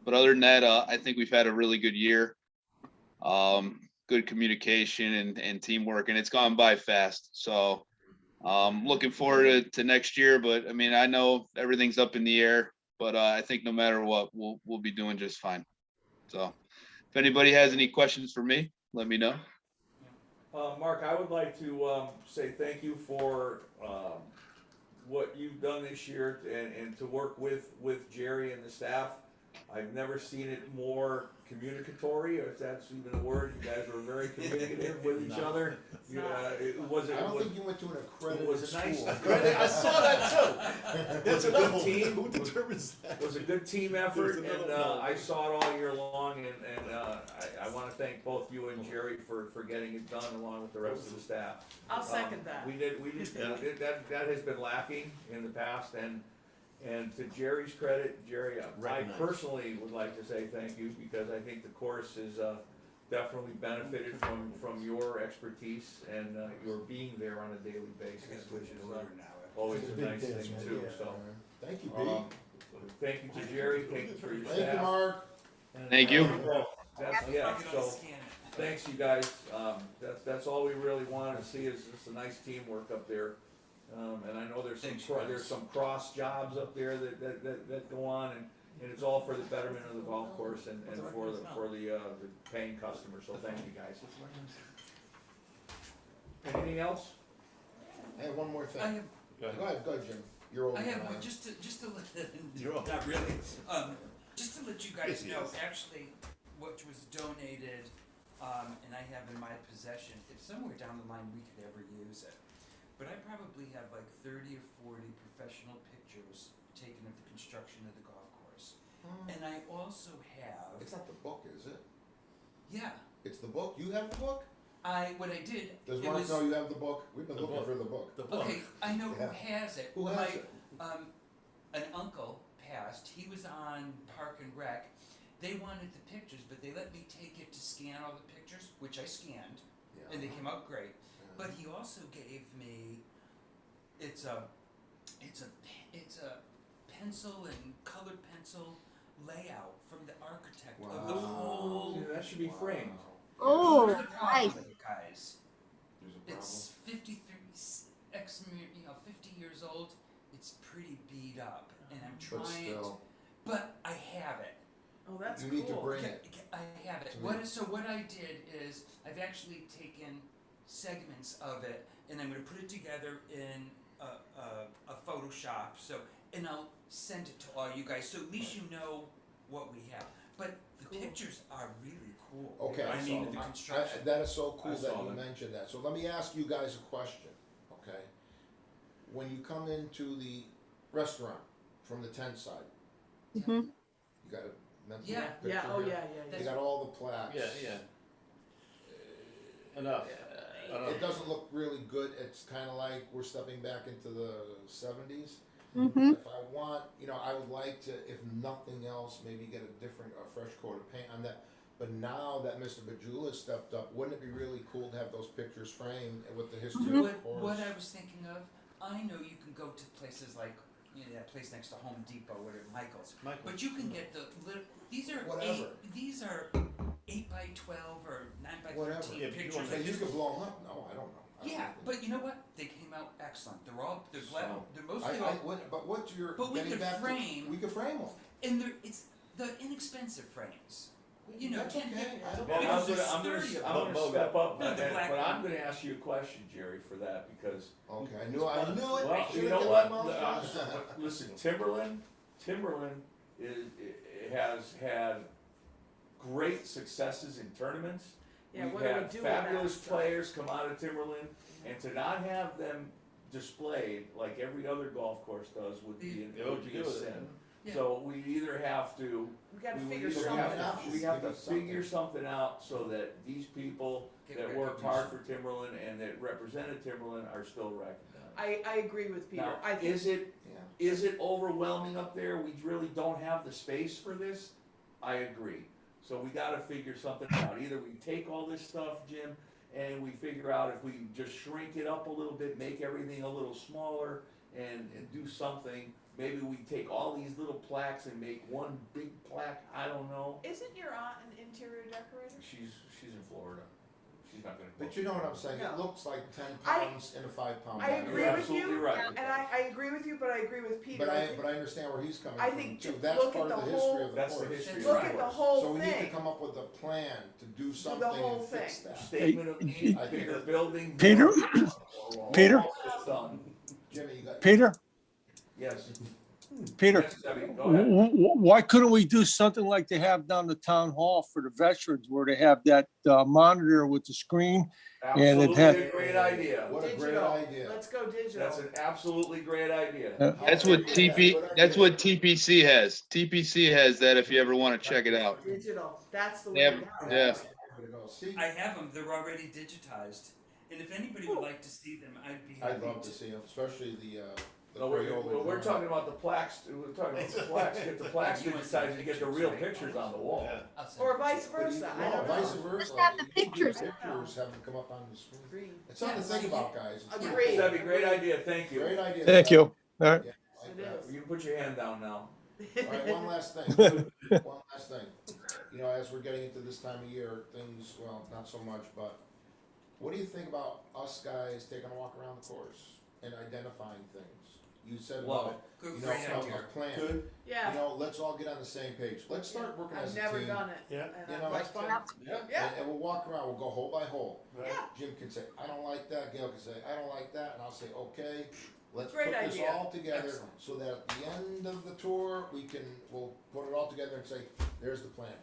But other than that, I think we've had a really good year. Good communication and teamwork, and it's gone by fast. So looking forward to next year. But I mean, I know everything's up in the air, but I think no matter what, we'll be doing just fine. So if anybody has any questions for me, let me know. Mark, I would like to say thank you for what you've done this year and to work with Jerry and the staff. I've never seen it more communicatory, if that's even a word. You guys were very communicative with each other. It's not. I don't think you went to an accredited was a nice- school. I saw that too. That's a good team. Who determines that? It was a good team effort, There's and another one. I saw it all year long, and I want to thank both you and Jerry for getting it done along with the rest of the staff. I'll second that. We did, Yeah. that has been lacking in the past, and to Jerry's credit, Jerry, I Recognized. personally would like to say thank you, because I think the course has definitely benefited from your expertise and your being there on a daily basis, which is always a nice thing too, so. Thank you, Um, Pete. Thank you to Jerry, thank you for your Thank you, staff. Mark. And, Thank you. That's, yeah, I can so, scan it. thanks you guys, that's all we really wanted to see is just a nice teamwork up there. And I know there's Thanks, there's some cross jobs up there that go on, and it's all for the betterment of the golf course and for the paying customers, so thank you guys. Anything else? I have one more thing. I have, Go ahead, Jim. You're over. I have Ryan. one, just to let, You're up. not really, just to let you guys Yes, he know, is. actually, what was donated, and I have in my possession, if somewhere down the line we could ever use it. But I probably have like 30 or 40 professional pictures taken of the construction of the golf course. And I also have, It's not the book, is it? yeah, It's the book. You have the book? what I did, Does it Mark was, know you have the book? We've been The looking book. for the book. The book. okay, I know Yeah. who has it. Who has it? An uncle passed, he was on Park and Rec. They wanted the pictures, but they let me take it to scan all the pictures, which I scanned, and they came out great. But he also gave me, it's a pencil and colored pencil layout from the architect of the Wow. whole. Yeah, that should be framed. Oh, Here's the problem nice. with it, guys. There's a problem. It's 50 years old. It's pretty beat up, and I'm But trying. still, But I have it. Oh, that's you cool. need to bring Okay, it. I have it. To me. So what I did is I've actually taken segments of it, and I'm going to put it together in a Photoshop. So, and I'll send it to all you guys, so at least you know what we have. But the Cool. pictures are really cool. Okay. I mean, the I- construction. That is so cool I that saw you that. mentioned that. So let me ask you guys a question, okay? When you come into the restaurant from the tent side, Mhm. you got a mental Yeah. picture Yeah, oh, here? yeah, yeah, You yeah. got all the plaques. Enough. It doesn't look really good. It's kind of like we're stepping back into the 70s. Mhm. If I want, I would like to, if nothing else, maybe get a fresh coat of paint on that. But now that Mr. Bajula stepped up, wouldn't it be really cool to have those pictures framed with the history of the What course? I was thinking of, I know you can go to places like that place next to Home Depot, whatever, Michael's. Michael. But you can get the little. These are Whatever. These are 8x12 or 9x13 Whatever. Yeah, but you pictures. want- And you could blow them up? No, I don't know. I don't Yeah, know. but you know what? They came out excellent. They're black. So, They're mostly all, But what you're But we getting could back frame- to, we could frame them. and it's the inexpensive frames. You know, That's 10, okay. 50. I don't Well, Because there's I'm 30 of gonna them. step up, No, and- the black but I'm one. gonna ask you a question, Jerry, for that, because, Okay, I knew it. well, Should've you know kept what? my mouth shut. Listen, Timberland has had great successes in tournaments. Yeah, We've what do we had do with that fabulous stuff? players come out of Timberland, and to not have them displayed like every other golf course does would be Yeah, what'd you a do with it? sin. Yeah. So we either have to, We gotta we figure either something have out. to, we have to Figure something. figure something out so that these people Get that worked hard for recognition. Timberland and that represented Timberland are still recognized. I agree with Peter. Now, I think, is it, Yeah. is it overwhelming up there? We really don't have the space for this? I agree. So we gotta figure something out. Either we take all this stuff, Jim, and we figure out if we just shrink it up a little bit, make everything a little smaller and do something. Maybe we take all these little plaques and make one big plaque, I don't know. isn't your aunt an interior decorator? She's in Florida. She's not gonna. But you know what I'm saying, No. it looks like 10 I- pounds in a 5-pound I bag. agree You're with absolutely you, right. And I agree with you, but I agree with Peter. But I I think- understand where he's coming I from think too, to that's look part at of the the history whole- of the That's the course. history. Look at the whole So we need to thing. come up with a plan to do the something whole and fix thing. that. Statement of need, I think bigger that- building. Peter? more- Peter? almost done. Jimmy, you got. Peter, Yes. Peter, Yes, Debbie, go ahead. why couldn't we do something like they have down the town hall for the veterans where they have that monitor with the screen? And it Absolutely had- a great idea. What a great Digital. idea. Let's go digital. That's an absolutely great idea. Yeah. That's what that's what TPC has. TPC has that if you ever want to check it out. Digital. That's the way Yeah. to go. Yeah. That's the way to go. See, I have them, they're already digitized, and if anybody would like to see them, I'd be I'd happy love to to. see them, especially the No, we're Crayola. talking about the plaques, we're talking about the plaques, get the plaques digitized, you get the real pictures on the wall. I'll send Or it to vice you. versa. I No, don't vice know. versa. Just have the You can do pictures. Pictures, have them come up on the screen. Agreed. It's something to think about, guys. It's Agreed. Debbie, great idea, thank you. Great idea. Thank you. All right. Yeah, I like It that. is. You can put your hand down now. All right, one last thing. One last thing. You know, as we're getting into this time of year, things, well, not so much, but what do you think about us guys taking a walk around the course and identifying things? You said Love about, Good, you know, great a idea. plan. Good, You Yeah. know, let's all get on the same page. Let's start working I've as a never team. done it. Yeah. And You I'd know, like that's to. fine. Yeah. And we'll walk around, we'll go hole by hole. right? Jim can say, I don't like that, Gail can say, I don't like that, and I'll say, okay, let's Great put this idea. all together, Excellent. so that at the end of the tour, we'll put it all together and say, there's the plan.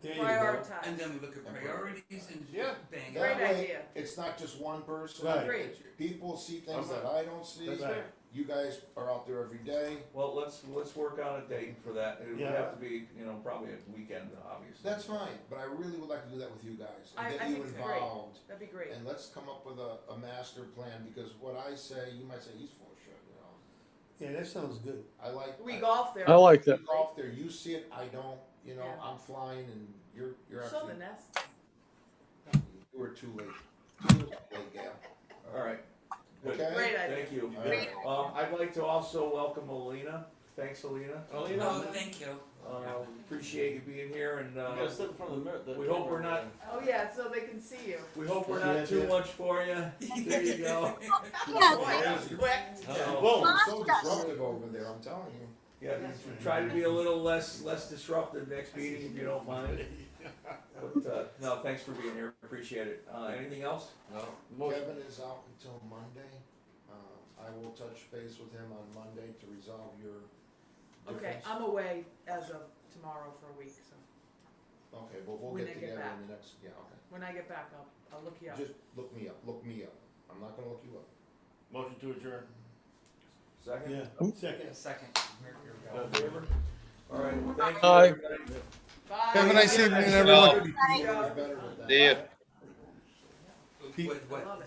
There you go. Prioritize. And then we look at priorities and Yeah. bang. That Great way, idea. it's not just one person. Right. Agreed. People see things that I don't see. That's right. You guys are out there every day. Well, let's work on a date for that, it would Yeah. have to be, you know, probably a weekend, obviously. That's fine, but I really would like to do that with you guys I and get you think it's great. involved. That'd be great. And let's come up with a master plan, because what I say, you might say, he's full of shit, you know? Yeah, that sounds good. I like. We golf there. I like that. You go off there, you see it, I don't, you know, Yeah. I'm flying and you're So actually, the nest. you were too late. Too late, Gail. All right, good, Okay? Great idea. thank you. All right. I'd like to also welcome Alina, thanks Alina. Oh, thank you. Appreciate you being here and, You gotta sit in front of the mirror. we hope we're not, Oh, yeah, so they can see you. we hope we're Yeah, not too yeah. much for you, there you go. Yeah, Boy, that was quick. So, Whoa, it's so disruptive over there, I'm telling you. yeah, try to be a little less disruptive next meeting if you don't mind. But, no, thanks for being here, appreciate it. Anything else? No. Kevin is out until Monday. I will touch base with him on Monday to resolve your Okay, difference. I'm away as of tomorrow for a week, so Okay, but we'll when get I get together back. in the next, yeah, okay. when I get back, I'll look you up. Just look me up. I'm not gonna look you up. Motion to adjourn. Second? Yeah, second. A second. Here we All go. in favor? All right, thank you, Aye. everybody. Bye. Have a nice evening, Yeah. everyone. You're better with that. See ya. What, I love it.